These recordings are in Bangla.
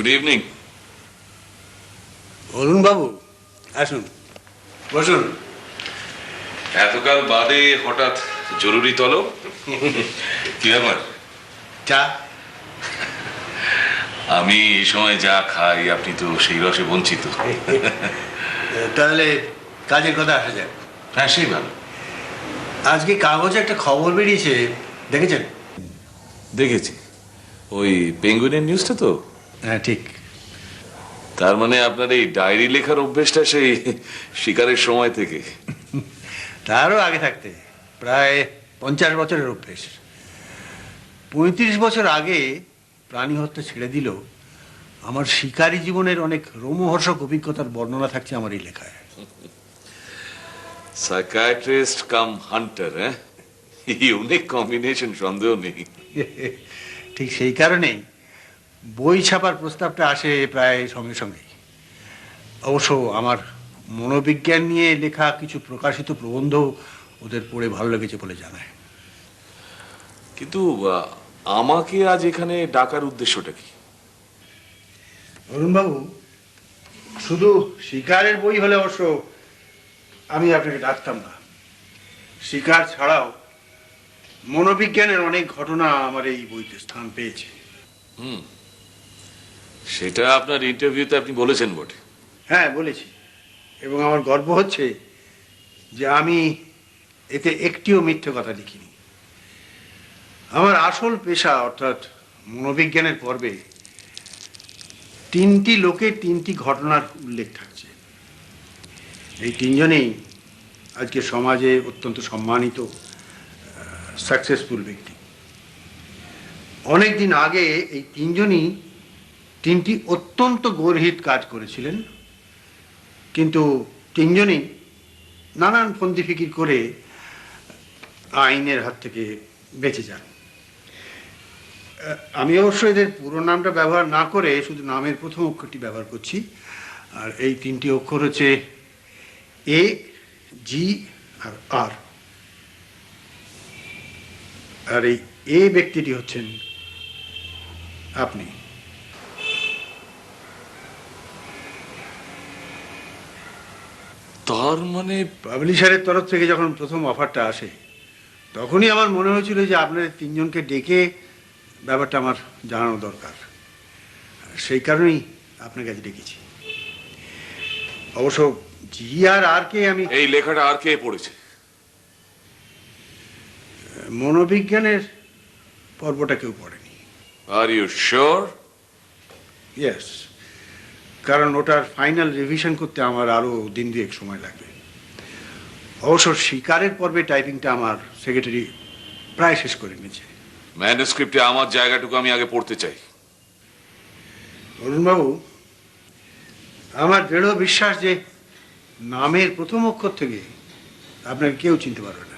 Good evening. অরুণ বাবু, আসুন, বসুন। এতকাল বাদে হঠাৎ জরুরি তলব, কি ব্যাপার? চা? আমি এই সময় যা খাই আপনি তো সেই রসে বঞ্চিত। তাহলে কাজের কথা আসা যাক। হ্যাঁ, সেই ভালো। আজকে কাগজে একটা খবর বেরিয়েছে, দেখেছেন? দেখেছি, ওই পেঙ্গুইনের নিউজটা তো। হ্যাঁ, ঠিক। তার মানে আপনার এই ডায়েরি লেখার অভ্যেসটা সেই শিকারের সময় থেকে? তারও আগে থাকতে, প্রায় 50 বছরের অভ্যেস। 35 বছর আগে প্রাণী হত্যা ছেড়ে দিল আমার শিকারী জীবনের অনেক রোমহর্ষক অভিজ্ঞতার বর্ণনা থাকছে আমার এই লেখায়। সাইকিয়াট্রিস্ট কাম হান্টার, হ্যাঁ, ইউনিক কম্বিনেশন, সন্দেহ নেই। ঠিক সেই কারণেই বই ছাপার প্রস্তাবটা আসে প্রায় সঙ্গে সঙ্গেই। অবশ্য আমার মনোবিজ্ঞান নিয়ে লেখা কিছু প্রকাশিত প্রবন্ধ ওদের পড়ে ভালো লেগেছে বলে জানায়। কিন্তু আমাকে আজ এখানে ডাকার উদ্দেশ্যটা কি? অরুণবাবু, শুধু শিকারের বই হলে অবশ্য আমি আপনাকে ডাকতাম না। শিকার ছাড়াও মনোবিজ্ঞানের অনেক ঘটনা আমার এই বইতে স্থান পেয়েছে। সেটা আপনার ইন্টারভিউতে আপনি বলেছেন বটে। হ্যাঁ, বলেছি, এবং আমার গর্ব হচ্ছে যে আমি এতে একটিও মিথ্যে কথা লিখিনি। আমার আসল পেশা অর্থাৎ মনোবিজ্ঞানের পর্বে 3টি লোকের 3টি ঘটনার উল্লেখ থাকছে। এই 3জনেই আজকে সমাজে অত্যন্ত সম্মানিত সাকসেসফুল ব্যক্তি। অনেকদিন আগে এই 3জনই 3টি অত্যন্ত গর্হিত কাজ করেছিলেন, কিন্তু 3জনই নানান ফন্দি ফিকির করে আইনের হাত থেকে বেঁচে যান। আমি অবশ্য এদের পুরো নামটা ব্যবহার না করে শুধু নামের প্রথম অক্ষরটি ব্যবহার করছি। আর এই 3টি অক্ষর হচ্ছে এ, জি আর আর। আর এই এ ব্যক্তিটি হচ্ছেন আপনি। তার মানে পাবলিশারের তরফ থেকে যখন প্রথম অফারটা আসে তখনই আমার মনে হয়েছিল যে আপনাদের 3জনকে ডেকে ব্যাপারটা আমার জানানো দরকার। সেই কারণেই আপনার কাছে ডেকেছি। অবশ্য জি আর আর কে আমি এই লেখাটা আর কে পড়েছে? মনোবিজ্ঞানের পর্বটা কেউ পড়েনি। Are you sure? ইয়েস, কারণ ওটার ফাইনাল রিভিশন করতে আমার আরো দিন 2 সময় লাগবে। অবশ্য শিকারের পর্বে টাইপিংটা আমার সেক্রেটারি প্রায় শেষ করে নিয়েছে। ম্যানুস্ক্রিপ্টে আমার জায়গাটুকু আমি আগে পড়তে চাই। অরুণবাবু, আমার দৃঢ় বিশ্বাস যে নামের প্রথম অক্ষর থেকে আপনাকে কেউ চিনতে পারবে না।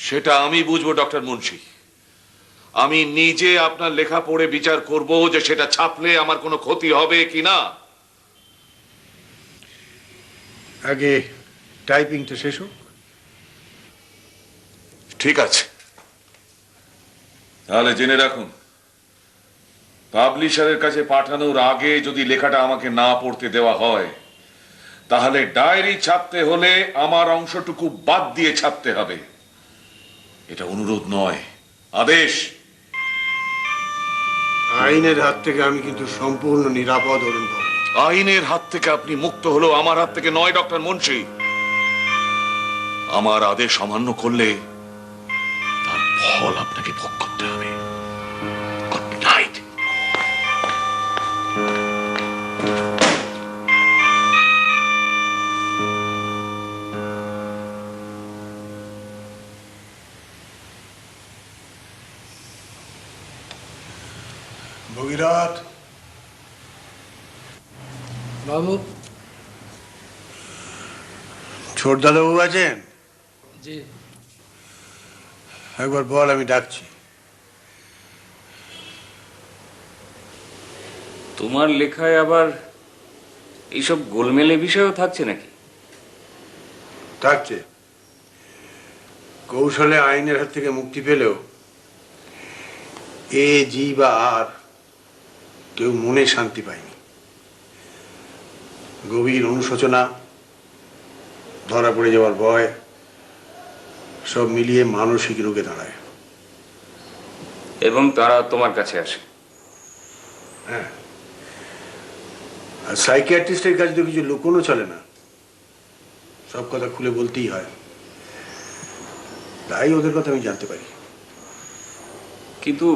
সেটা আমি বুঝবো ডক্টর মুন্সি। আমি নিজে আপনার লেখা পড়ে বিচার করব যে সেটা ছাপলে আমার কোনো ক্ষতি হবে কিনা। আগে টাইপিংটা শেষ হোক। ঠিক আছে, তাহলে জেনে রাখুন, পাবলিশারের কাছে পাঠানোর আগে যদি লেখাটা আমাকে না পড়তে দেওয়া হয় তাহলে ডায়েরি ছাপতে হলে আমার অংশটুকু বাদ দিয়ে ছাপতে হবে। এটা অনুরোধ নয়, আদেশ। আইনের হাত থেকে আমি কিন্তু সম্পূর্ণ নিরাপদ, অরুণবাবু। আইনের হাত থেকে আপনি মুক্ত হলেও আমার হাত থেকে নয় ডক্টর মুন্সি। আমার আদেশ অমান্য করলে তার ফল আপনাকে ভোগ করতে হবে। Good night. ভগীরথ বাবু। ছোট দাদাবাবু আছেন? জি। একবার বল, আমি ডাকছি। তোমার লেখায় আবার এইসব গোলমেলে বিষয়ও থাকছে নাকি? থাকছে। কৌশলে আইনের হাত থেকে মুক্তি পেলেও এ, জি বা আর কেউ মনে শান্তি পায়নি। গভীর অনুশোচনা, ধরা পড়ে যাওয়ার ভয়, সব মিলিয়ে মানসিক রোগে দাঁড়ায়। এবং তারা তোমার কাছে আসে। হ্যাঁ, আর সাইকিয়াট্রিস্টের কাছে তো কিছু লুকোনো চলে না, সব কথা খুলে বলতেই হয়। তাই ওদের কথা আমি জানতে পারি। কিন্তু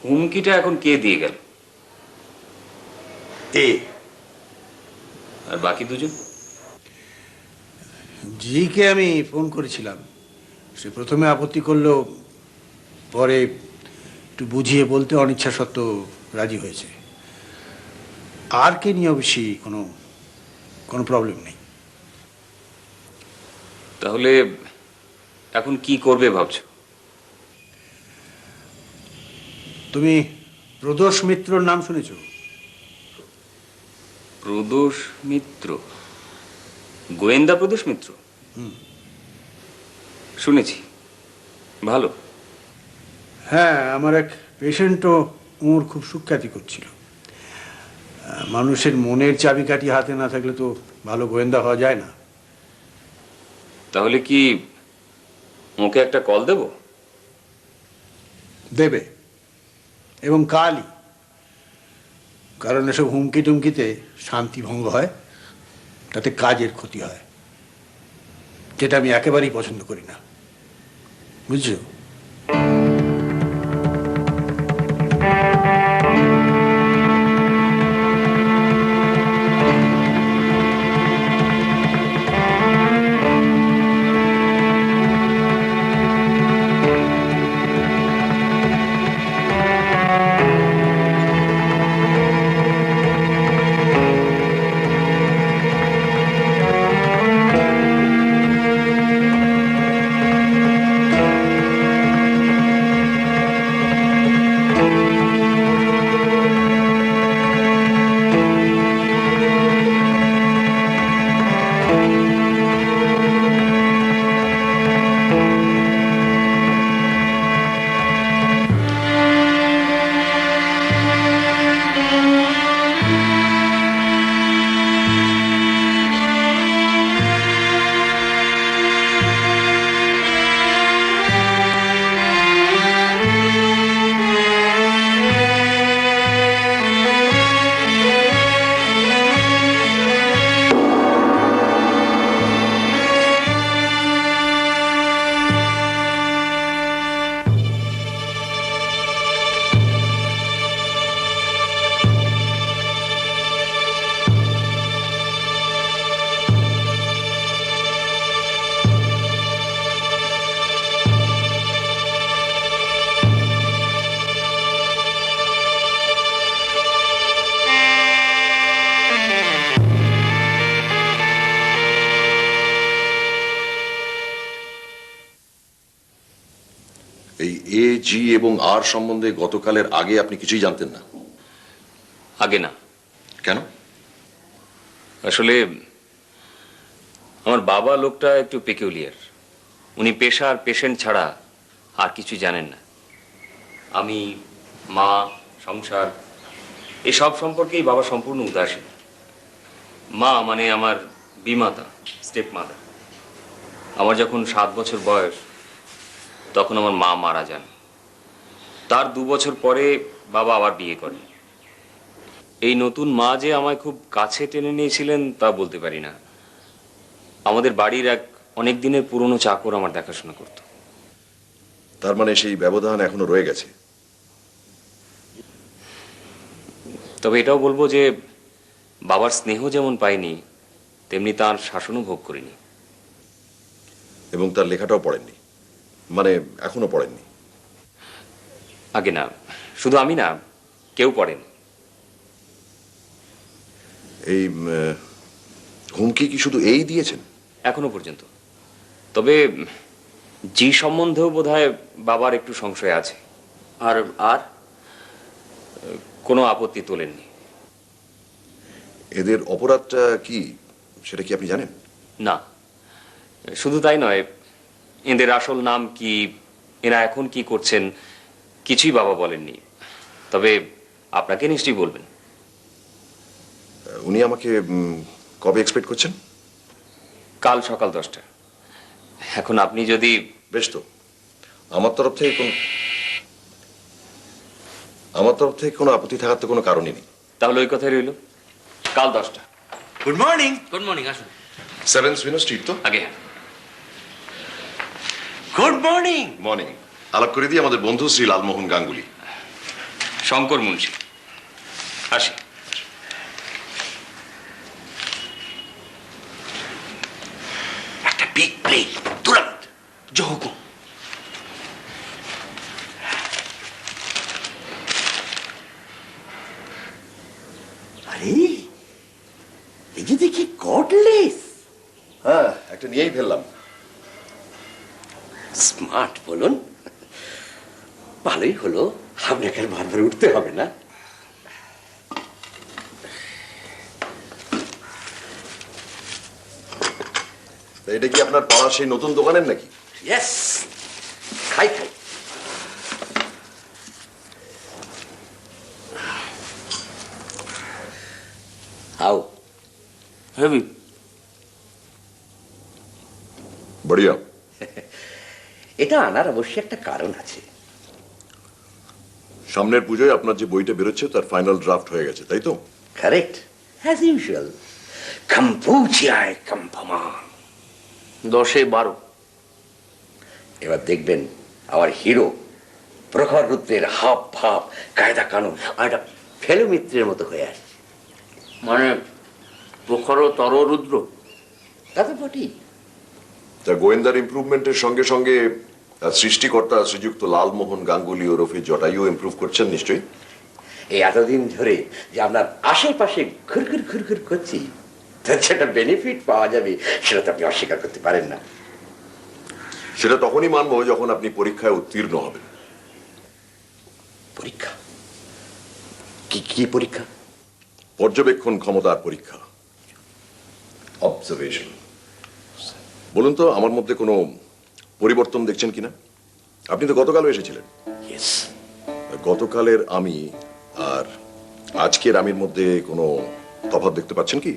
হুমকিটা এখন কে দিয়ে গেল? এ আর বাকি দুজন? জিকে আমি ফোন করেছিলাম, সে প্রথমে আপত্তি করলেও পরে একটু বুঝিয়ে বলতে অনিচ্ছা সত্ত্বেও রাজি হয়েছে। আর কে নিয়ে অবশ্যই কোনো প্রবলেম নেই। তাহলে এখন কি করবে ভাবছো? তুমি প্রদোষ মিত্রর নাম শুনেছ? প্রদোষ মিত্র? গোয়েন্দা প্রদোষ মিত্র? শুনেছি, ভালো। হ্যাঁ, আমার এক পেশেন্টও ওর খুব সুখ্যাতি করছিল। মানুষের মনের চাবিকাঠি হাতে না থাকলে তো ভালো গোয়েন্দা হওয়া যায় না। তাহলে কি ওকে একটা কল দেব? দেবে, এবং কালই। কারণ এসব হুমকি টুমকিতে শান্তি ভঙ্গ হয়, তাতে কাজের ক্ষতি হয়, যেটা আমি একেবারেই পছন্দ করি না, বুঝছো? এই এ জি এবং আর সম্বন্ধে গতকালের আগে আপনি কিছুই জানতেন না? আগে না। কেন? আসলে আমার বাবা লোকটা একটু পেকিউলিয়ার। উনি পেশা আর পেশেন্ট ছাড়া আর কিছু জানেন না। আমি, মা, সংসার এসব সম্পর্কেই বাবা সম্পূর্ণ উদাসীন। মা মানে আমার বিমাতা, স্টেপ মাদার। আমার যখন 7 বছর বয়স তখন আমার মা মারা যান। তার 2 বছর পরে বাবা আবার বিয়ে করেন। এই নতুন মা যে আমায় খুব কাছে টেনে নিয়েছিলেন তা বলতে পারি না। আমাদের বাড়ির এক অনেক দিনের পুরনো চাকর আমার দেখাশোনা করত। তার মানে সেই ব্যবধান এখনো রয়ে গেছে। তবে এটাও বলবো যে বাবার স্নেহ যেমন পাইনি, তেমনি তার শাসনও ভোগ করিনি। এবং তার লেখাটাও পড়েননি, মানে এখনো পড়েননি? আগে না, শুধু আমি না, কেউ পড়েন। এই হুমকি কি শুধু এই দিয়েছেন? এখনো পর্যন্ত। তবে জি সম্বন্ধেও বোধহয় বাবার একটু সংশয় আছে। আর আর কোনো আপত্তি তোলেননি। এদের অপরাধটা কি সেটা কি আপনি জানেন? না, শুধু তাই নয়, এদের আসল নাম কি, এরা এখন কি করছেন, কিছুই বাবা বলেননি। তবে আপনাকে নিশ্চয়ই বলবেন। উনি আমাকে কবে এক্সপেক্ট করছেন? কাল সকাল 10টা। এখন আপনি যদি বেশ তো, আমার তরফ থেকে কোনো আপত্তি থাকার তো কোনো কারণই নেই। তাহলে ওই কথাই রইল, কাল 10টা। Good morning. গুড মর্নিং, আসুন। 7 সুইনো স্ট্রিট তো? আগে হ্যাঁ। Good morning. মর্নিং। আলাপ করে দিই, আমাদের বন্ধু শ্রী লালমোহন গাঙ্গুলি। শঙ্কর মুন্সি, আসি। একটা বিগ প্লে, তুরন্ত जो हुकुम। আরে এই যে দেখি কর্ডলেস। হ্যাঁ, একটা নিয়েই ফেললাম। স্মার্ট বলুন, ভালোই হলো, আপনাকে আর বারবার উঠতে হবে না। তা এটা কি আপনার পাড়ার সেই নতুন দোকানের নাকি? ইয়েস, খাই খাই। How heavy. বড়িয়া। এটা আনার অবশ্যই একটা কারণ আছে। সামনের পুজোয় আপনার যে বইটা বেরোচ্ছে তার ফাইনাল ড্রাফট হয়ে গেছে, তাই তো? Correct, as usual. কম্পুচিয়ায় কম্পমান। 10-12। এবার দেখবেন আমার হিরো প্রখর রুদ্রের হাব ভাব, কায়দা কানুন আর একটা ফেলু মিত্রের মতো হয়ে আসছে। মানে প্রখর তর রুদ্র। তা তো বটেই। তা গোয়েন্দার ইমপ্রুভমেন্টের সঙ্গে সঙ্গে সৃষ্টিকর্তা শ্রীযুক্ত লালমোহন গাঙ্গুলি ওরফে জটায়ু ইমপ্রুভ করছেন নিশ্চয়ই। এই এতদিন ধরে যে আপনার আশেপাশে ঘুরঘুর ঘুরঘুর করছি, তার যেটা বেনিফিট পাওয়া যাবে সেটা তো আপনি অস্বীকার করতে পারেন না। সেটা তখনই মানবো যখন আপনি পরীক্ষায় উত্তীর্ণ হবেন। পরীক্ষা? কি কি পরীক্ষা? পর্যবেক্ষণ ক্ষমতার পরীক্ষা, অবজারভেশন। বলুন তো, আমার মধ্যে কোনো পরিবর্তন দেখছেন কিনা? আপনি তো গতকালও এসেছিলেন। ইয়েস। গতকালের আমি আর আজকের আমির মধ্যে কোনো তফাৎ দেখতে পাচ্ছেন কি?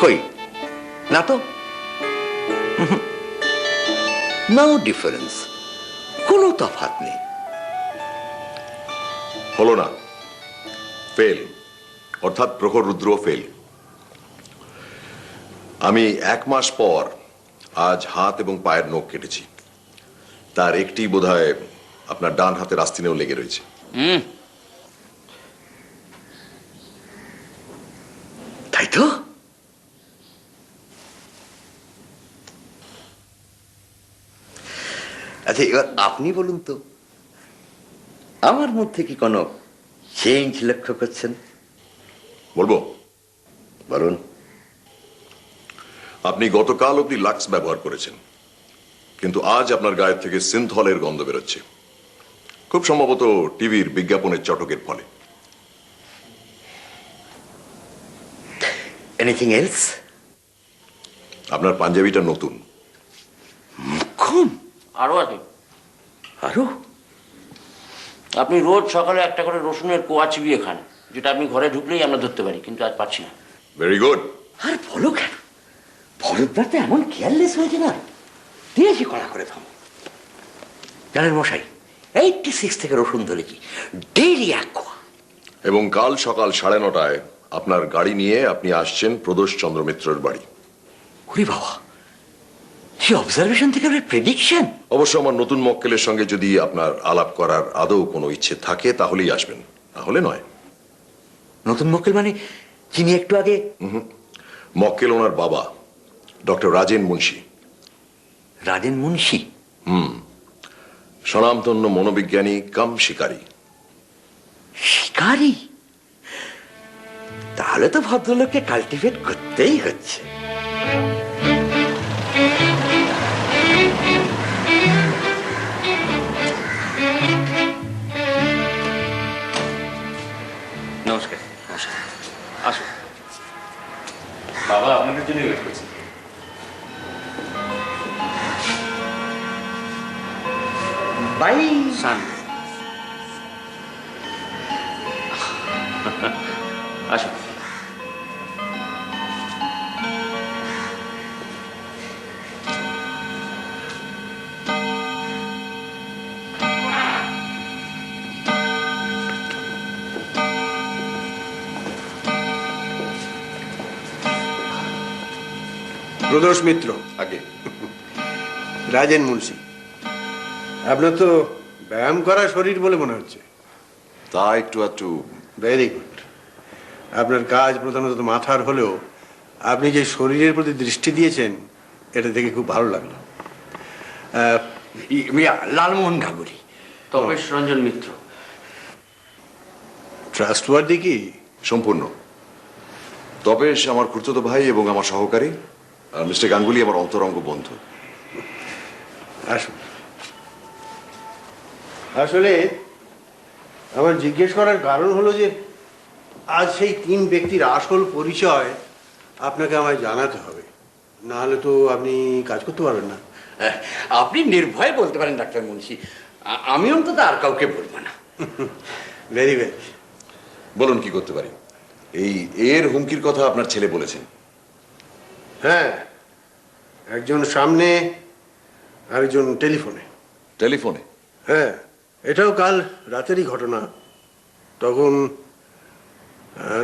কই না তো, নো ডিফারেন্স, কোনো তফাৎ নেই। হলো না, ফেল, অর্থাৎ প্রখর রুদ্র ফেল। আমি 1 মাস পর আজ হাত এবং পায়ের নখ কেটেছি, তার একটি বোধহয় আপনার ডান হাতের আস্তিনেও লেগে রয়েছে। তাই তো। আচ্ছা, এবার আপনি বলুন তো, আমার মধ্যে কি কোনো চেঞ্জ লক্ষ্য করছেন? বলবো? বলুন। আপনি গতকাল অব্দি লাক্স ব্যবহার করেছেন, কিন্তু আজ আপনার গায়ের থেকে সিনথলের গন্ধ বেরোচ্ছে, খুব সম্ভবত টিভির বিজ্ঞাপনের চটকের ফলে। Anything else? আপনার পাঞ্জাবিটা নতুন। খুব আরো আছে। আরো? আপনি রোজ সকালে একটা করে রসুনের কোয়া চিবিয়ে খান, যেটা আপনি ঘরে ঢুকলেই আমরা ধরতে পারি, কিন্তু আজ পাচ্ছি না। Very good. আর বলো কেন, ভরতদার তো এমন কেয়ারলেস হয়েছে না, দিয়েছি কড়া করে থাম। জানেন মশাই, 86 থেকে রসুন ধরেছি, ডেইলি 1 কোয়া। এবং কাল সকাল 9:30টায় আপনার গাড়ি নিয়ে আপনি আসছেন প্রদোষ চন্দ্র মিত্রের বাড়ি। ওরে বাবা, সেই অবজারভেশন থেকে প্রেডিকশন। অবশ্য আমার নতুন মক্কেলের সঙ্গে যদি আপনার আলাপ করার আদৌ কোনো ইচ্ছে থাকে তাহলেই আসবেন, তাহলে নয়। নতুন মক্কেল মানে যিনি একটু আগে? মক্কেল ওনার বাবা, ডক্টর রাজেন মুন্সি। রাজেন মুন্সি? স্বনামধন্য মনোবিজ্ঞানী কাম শিকারী। শিকারী? তাহলে তো ভদ্রলোককে কাল্টিভেট করতেই হচ্ছে। বাই। সানডে। আসুন। প্রদোষ মিত্র, আগে রাজেন মুন্সি। আপনার তো ব্যায়াম করা শরীর বলে মনে হচ্ছে। তা একটু একটু। Very good. আপনার কাজ প্রধানত মাথার হলেও আপনি যে শরীরের প্রতি দৃষ্টি দিয়েছেন এটা দেখে খুব ভালো লাগলো। লালমোহন গাঙ্গুলি। তপেশ রঞ্জন মিত্র। ট্রাস্টওয়ার্দি কি? সম্পূর্ণ। তপেশ আমার খুড়তুতো ভাই এবং আমার সহকারী, আর মিস্টার গাঙ্গুলি আমার অন্তরঙ্গ বন্ধু। আসুন। আসলে আমার জিজ্ঞেস করার কারণ হলো যে আজ সেই তিন ব্যক্তির আসল পরিচয় আপনাকে আমায় জানাতে হবে, না হলে তো আপনি কাজ করতে পারবেন না। আপনি নির্ভয়ে বলতে পারেন ডাক্তার মুন্সি, আমি অন্তত আর কাউকে বলবো না। Very very. বলুন কি করতে পারি? এই এর হুমকির কথা আপনার ছেলে বলেছেন। হ্যাঁ, একজন সামনে আরেকজন টেলিফোনে। টেলিফোনে? হ্যাঁ, এটাও কাল রাতেরই ঘটনা। তখন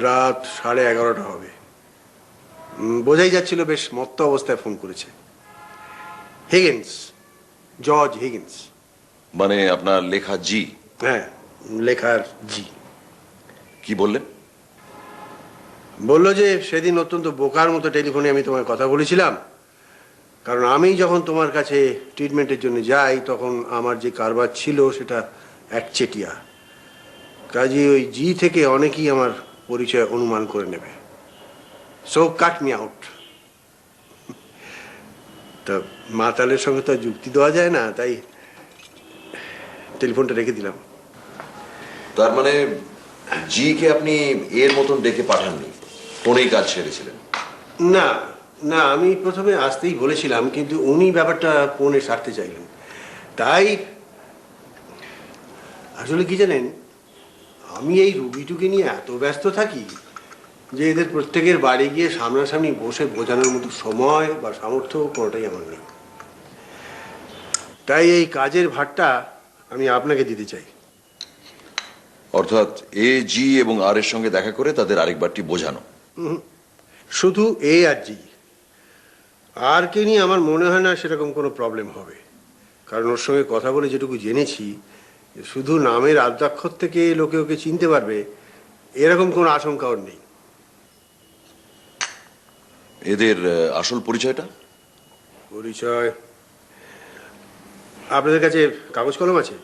রাত 11:30 হবে। বোঝাই যাচ্ছিল বেশ মত্ত অবস্থায় ফোন করেছে। Higgins, George Higgins. মানে আপনার লেখা জি? হ্যাঁ, লেখার জি। কি বললেন? বললো যে সেদিন অত্যন্ত বোকার মতো টেলিফোনে আমি তোমায় কথা বলেছিলাম, কারণ আমি যখন তোমার কাছে ট্রিটমেন্টের জন্য যাই তখন আমার যে কারবার ছিল সেটা একচেটিয়া। কাজে ওই জি থেকে অনেকেই আমার পরিচয় অনুমান করে নেবে। সো কাট মি আউট। তা মাতালের সঙ্গে তো আর যুক্তি দেওয়া যায় না, তাই টেলিফোনটা রেখে দিলাম। তার মানে জি কে আপনি এর মতন ডেকে পাঠাননি, ফোনেই কাজ সেরেছিলেন? না না, আমি প্রথমে আসতেই বলেছিলাম, কিন্তু উনি ব্যাপারটা ফোনে সারতে চাইলেন। তাই আসলে কি জানেন, আমি এই রুগীটুকে নিয়ে এত ব্যস্ত থাকি যে এদের প্রত্যেকের বাড়ি গিয়ে সামনাসামনি বসে বোঝানোর মতো সময় বা সামর্থ্য কোনোটাই আমার নেই। তাই এই কাজের ভারটা আমি আপনাকে দিতে চাই। অর্থাৎ এ জি এবং আর এর সঙ্গে দেখা করে তাদের আরেকবারটি বোঝানো? শুধু এ আর জি। আর কে নিয়ে আমার মনে হয় না সেরকম কোনো প্রবলেম হবে, কারণ ওর সঙ্গে কথা বলে যেটুকু জেনেছি, শুধু নামের আদ্যাক্ষর থেকে লোকে ওকে চিনতে পারবে এরকম কোনো আশঙ্কা ওর নেই। এদের আসল পরিচয়টা? পরিচয় আপনাদের কাছে কাগজ কলম আছে?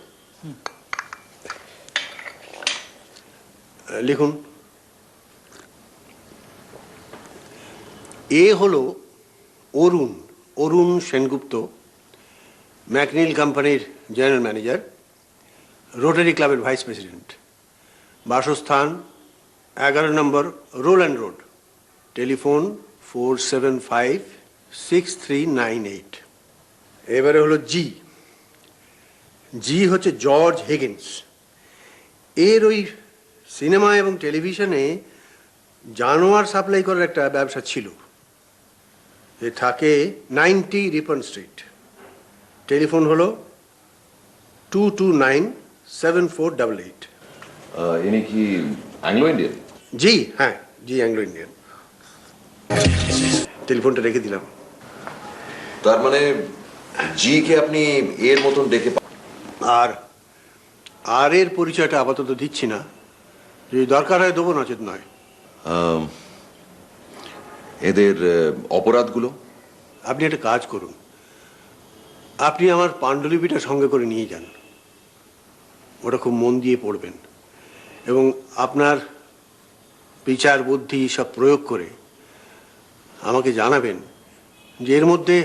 লিখুন। এ হলো অরুণ, অরুণ সেনগুপ্ত, ম্যাকনিল কোম্পানির জেনারেল ম্যানেজার, রোটারি ক্লাবের ভাইস প্রেসিডেন্ট। বাসস্থান 11 নম্বর রোল্যান্ড রোড, টেলিফোন 47563998। এবারে হলো জি। জি হচ্ছে জর্জ হিগিন্স। এর ওই সিনেমা এবং টেলিভিশনে জানোয়ার সাপ্লাই করার একটা ব্যবসা ছিল। এ থাকে 90 রিপন স্ট্রিট। টেলিফোন হলো 2297488। ইনি কি অ্যাংলো ইন্ডিয়ান? জি হ্যাঁ, জি অ্যাংলো ইন্ডিয়ান। টেলিফোনটা রেখে দিলাম। তার মানে জি কে আপনি এর মতন ডেকে আর আর এর পরিচয়টা আপাতত দিচ্ছি না, যদি দরকার হয় দেবো, নচেত নয়। এদের অপরাধগুলো? আপনি একটা কাজ করুন, আপনি আমার পাণ্ডুলিপিটা সঙ্গে করে নিয়ে যান। ওটা খুব মন দিয়ে পড়বেন এবং আপনার বিচার বুদ্ধি সব প্রয়োগ করে আমাকে জানাবেন যে এর মধ্যে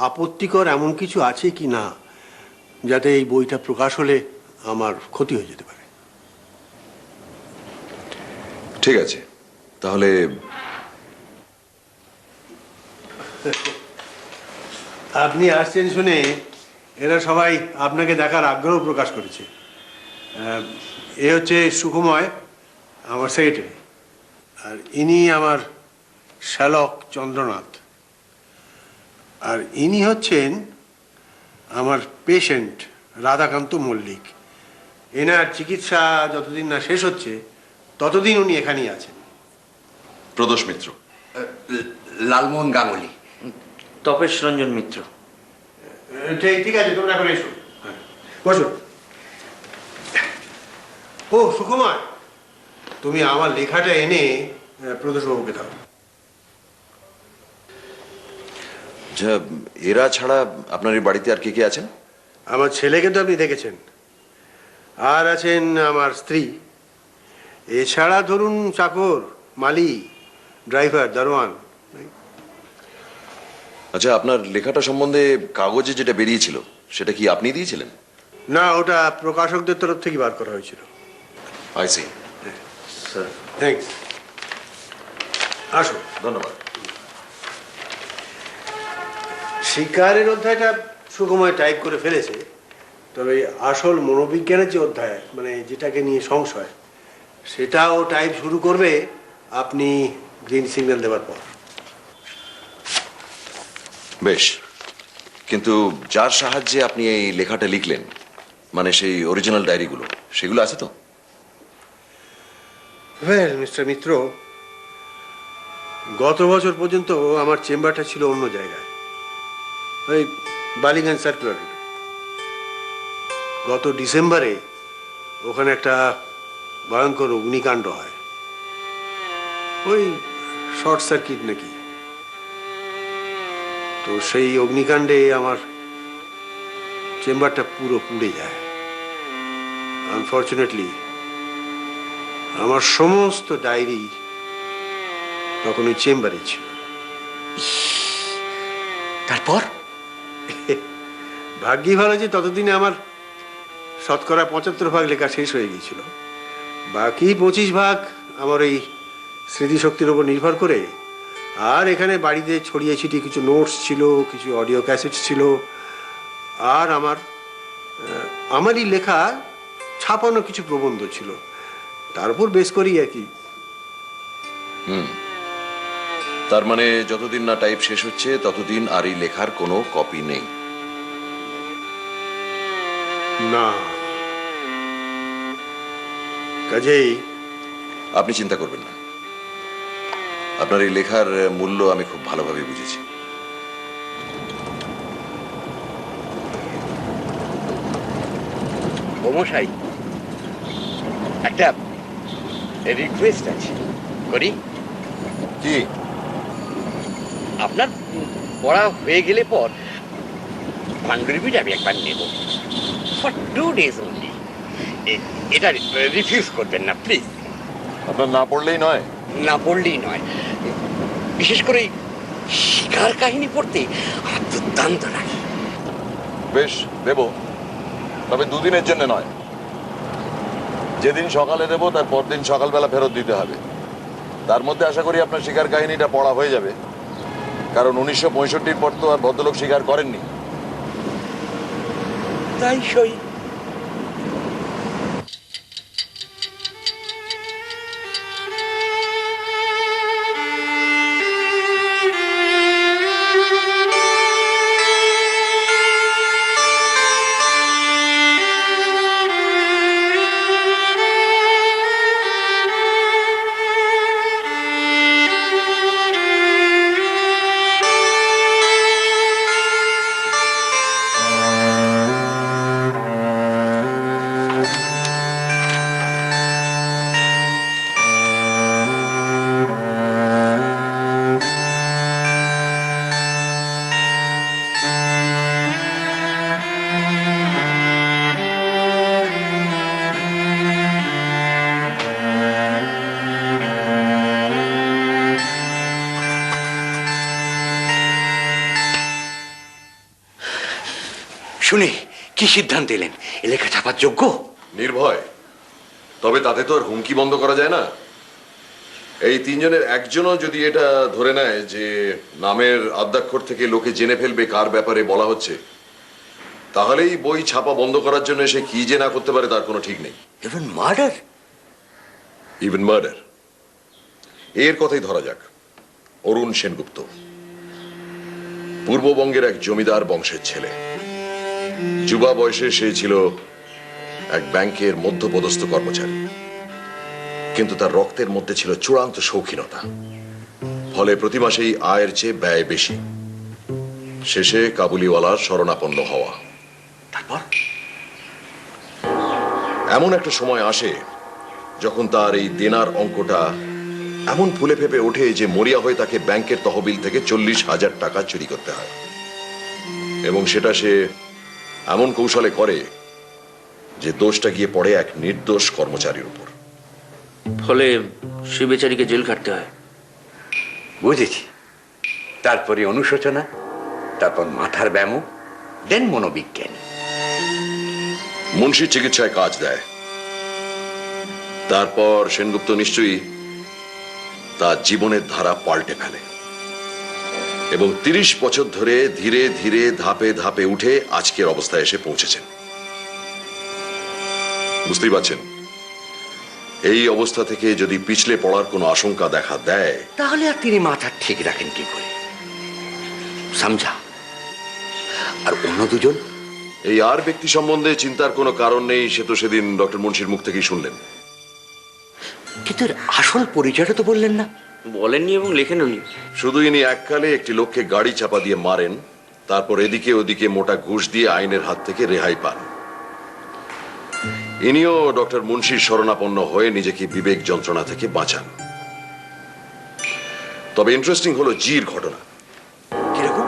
আপত্তিকর এমন কিছু আছে কি না, যাতে এই বইটা প্রকাশ হলে আমার ক্ষতি হয়ে যেতে পারে। ঠিক আছে, তাহলে আপনি আসছেন শুনে এরা সবাই আপনাকে দেখার আগ্রহ প্রকাশ করেছে। এ হচ্ছে সুকুময়, আমার সেক্রেটারি, আর ইনি আমার শ্যালক চন্দ্রনাথ, আর ইনি হচ্ছেন আমার পেশেন্ট রাধাকান্ত মল্লিক। এনার চিকিৎসা যতদিন না শেষ হচ্ছে ততদিন উনি এখানেই আছেন। প্রদোষ মিত্র। লালমোহন গাঙ্গুলি। তপেশ রঞ্জন মিত্র। ঠিক আছে, তোমরা এখন এসো। হ্যাঁ, বসো। ও সুকুমার, তুমি আমার লেখাটা এনে প্রদোষবাবুকে দাও। আচ্ছা, এরা ছাড়া আপনার এই বাড়িতে আর কে কে আছেন? আমার ছেলেকে তো আপনি দেখেছেন, আর আছেন আমার স্ত্রী, এছাড়া ধরুন চাকর, মালি, ড্রাইভার, দারোয়ান। আচ্ছা, আপনার লেখাটা সম্বন্ধে কাগজে যেটা বেরিয়েছিল সেটা কি আপনি দিয়েছিলেন? না, ওটা প্রকাশকদের তরফ থেকে বার করা হয়েছিল। I see. Sir, thanks. আসো। ধন্যবাদ। শিকারের অধ্যায়টা সুকুমার টাইপ করে ফেলেছে, তবে আসল মনোবিজ্ঞানের যে অধ্যায়, মানে যেটাকে নিয়ে সংশয়, সেটাও টাইপ শুরু করবে আপনি গ্রিন সিগন্যাল দেওয়ার পর। বেশ, কিন্তু যার সাহায্যে আপনি এই লেখাটা লিখলেন, মানে সেই অরিজিনাল ডায়েরিগুলো, সেগুলো আছে তো? ওয়েল মিস্টার মিত্র, গত বছর পর্যন্ত আমার চেম্বারটা ছিল অন্য জায়গায়, ওই বালিগঞ্জ সার্কুলার রোডে। গত ডিসেম্বরে ওখানে একটা ভয়ঙ্কর অগ্নিকাণ্ড হয়, ওই শর্ট সার্কিট নাকি। তো সেই অগ্নিকাণ্ডে আমার চেম্বারটা পুরো পুড়ে যায়। আনফর্চুনেটলি আমার সমস্ত ডায়েরি তখন ওই চেম্বারে ছিল। তারপর ভাগ্যি ভালো যে ততদিনে আমার শতকরা 75 ভাগ লেখা শেষ হয়ে গিয়েছিল। বাকি 25 ভাগ আমার এই স্মৃতিশক্তির উপর নির্ভর করে, আর এখানে বাড়িতে ছড়িয়ে ছিটিয়ে কিছু নোটস ছিল, কিছু অডিও ক্যাসেটস ছিল, আর আমারই লেখা ছাপানো কিছু প্রবন্ধ ছিল। তার উপর বেশ করি আর কি। তার মানে যতদিন না টাইপ শেষ হচ্ছে ততদিন আর এই লেখার কোনো কপি নেই? না, কাজেই আপনি চিন্তা করবেন না, আপনার এই লেখার মূল্য আমি খুব ভালোভাবে বুঝেছি। মশাই, একটা রিকোয়েস্ট আছে, করি? কি? আপনার পড়া হয়ে গেলে পর পাণ্ডুলিপিটা আমি একবার নেব, ফর 2 days only। এটা রিফিউজ করবেন না প্লিজ। আপনার না পড়লেই নয়? না পড়লেই নয়, বিশেষ করে শিকার কাহিনী পড়তে আমার দুর্দান্ত লাগে। বেশ, দেব, তবে 2 দিনের জন্য নয়। যেদিন সকালে দেবো তার পরদিন সকালবেলা ফেরত দিতে হবে। তার মধ্যে আশা করি আপনার শিকার কাহিনীটা পড়া হয়ে যাবে, কারণ 1965-র পর তো আর ভদ্রলোক শিকার করেননি। তাই সই। শুনে কি সিদ্ধান্ত এলেন? এ লেখা ছাপার যোগ্য? নির্ভয়, তবে তাতে তো আর হুমকি বন্ধ করা যায় না। এই 3 জনের একজনও যদি এটা ধরে নেয় যে নামের আদ্যাক্ষর থেকে লোকে জেনে ফেলবে কার ব্যাপারে বলা হচ্ছে, তাহলেই বই ছাপা বন্ধ করার জন্য সে কি যে না করতে পারে তার কোনো ঠিক নেই। Even murder? Even murder. এর কথাই ধরা যাক, অরুণ সেনগুপ্ত পূর্ববঙ্গের এক জমিদার বংশের ছেলে। যুবা বয়সে সে ছিল এক ব্যাংকের মধ্যপদস্থ কর্মচারী, কিন্তু তার রক্তের মধ্যে ছিল চূড়ান্ত শৌখিনতা। ফলে প্রতি মাসেই আয়ের চেয়ে ব্যয় বেশি। শেষে কাবুলিওয়ালার শরণাপন্ন হওয়া। তারপর? এমন একটা সময় আসে যখন তার এই দেনার অঙ্কটা এমন ফুলে ফেপে ওঠে যে মরিয়া হয়ে তাকে ব্যাংকের তহবিল থেকে 40,000 টাকা চুরি করতে হয়। এবং সেটা সে এমন কৌশলে করে যে দোষটা গিয়ে পড়ে এক নির্দোষ কর্মচারীর উপর। ফলে সে বেচারিকে জেল খাটতে হয়। বুঝেছি। তারপরে অনুশোচনা, তারপর মাথার ব্যামো, দেন মনোবিজ্ঞানী। মুন্সির চিকিৎসায় কাজ দেয়। তারপর সেনগুপ্ত নিশ্চয়ই তার জীবনের ধারা পাল্টে ফেলে এবং 30 বছর ধরে ধীরে ধীরে ধাপে ধাপে উঠে আজকের অবস্থায় এসে পৌঁছেছেন। বুঝতেই পারছেন, এই অবস্থা থেকে যদি পিছলে পড়ার কোনো আশঙ্কা দেখা দেয়, তাহলে আর তিনি মাথা ঠিক রাখেন কি করে? সমঝা। আর অন্য দুজন? এই আর ব্যক্তি সম্বন্ধে চিন্তার কোনো কারণ নেই, সে তো সেদিন ডক্টর মুন্সির মুখ থেকেই শুনলেন। কিন্তু এর আসল পরিচয়টা তো বললেন না। বলেননি এবং লেখেননি। শুধু ইনি এককালে একটি লোককে গাড়ি চাপা দিয়ে মারেন, তারপর এদিকে ওদিকে মোটা ঘুষ দিয়ে আইনের হাত থেকে রেহাই পান। ইনিও ডক্টর মুন্সির শরণাপন্ন হয়ে নিজেকে বিবেক যন্ত্রণা থেকে বাঁচান। তবে ইন্টারেস্টিং হলো জির ঘটনা। কিরকম?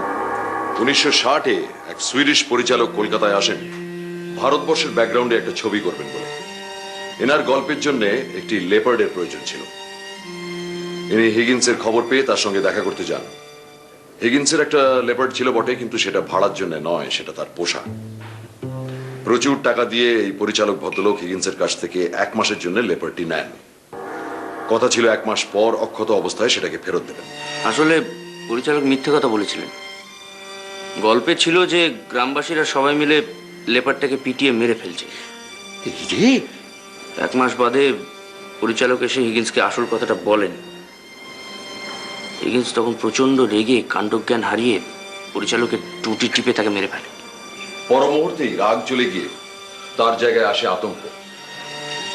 1960-এ এক সুইডিশ পরিচালক কলকাতায় আসেন ভারতবর্ষের ব্যাকগ্রাউন্ডে একটা ছবি করবেন বলে। এনার গল্পের জন্য একটি লেপার্ডের প্রয়োজন ছিল। ইনি হিগিন্সের খবর পেয়ে তার সঙ্গে দেখা করতে যান। হিগিন্সের একটা লেপার্ড ছিল বটে, কিন্তু সেটা ভাড়ার জন্য নয়, সেটা তার পোষা। প্রচুর টাকা দিয়ে এই পরিচালক ভদ্রলোক হিগিন্সের কাছ থেকে 1 মাসের জন্য লেপার্ডটি নেন। কথা ছিল 1 মাস পর অক্ষত অবস্থায় সেটাকে ফেরত দেবেন। আসলে পরিচালক মিথ্যে কথা বলেছিলেন। গল্পে ছিল যে গ্রামবাসীরা সবাই মিলে লেপারটাকে পিটিয়ে মেরে ফেলছে। এই রে! 1 মাস বাদে পরিচালক এসে হিগিন্সকে আসল কথাটা বলেন। হিগিন্স তখন প্রচন্ড রেগে কাণ্ডজ্ঞান হারিয়ে পরিচালকের টুটি টিপে তাকে মেরে ফেলে। পর মুহূর্তেই রাগ চলে গিয়ে তার জায়গায় আসে আতঙ্ক।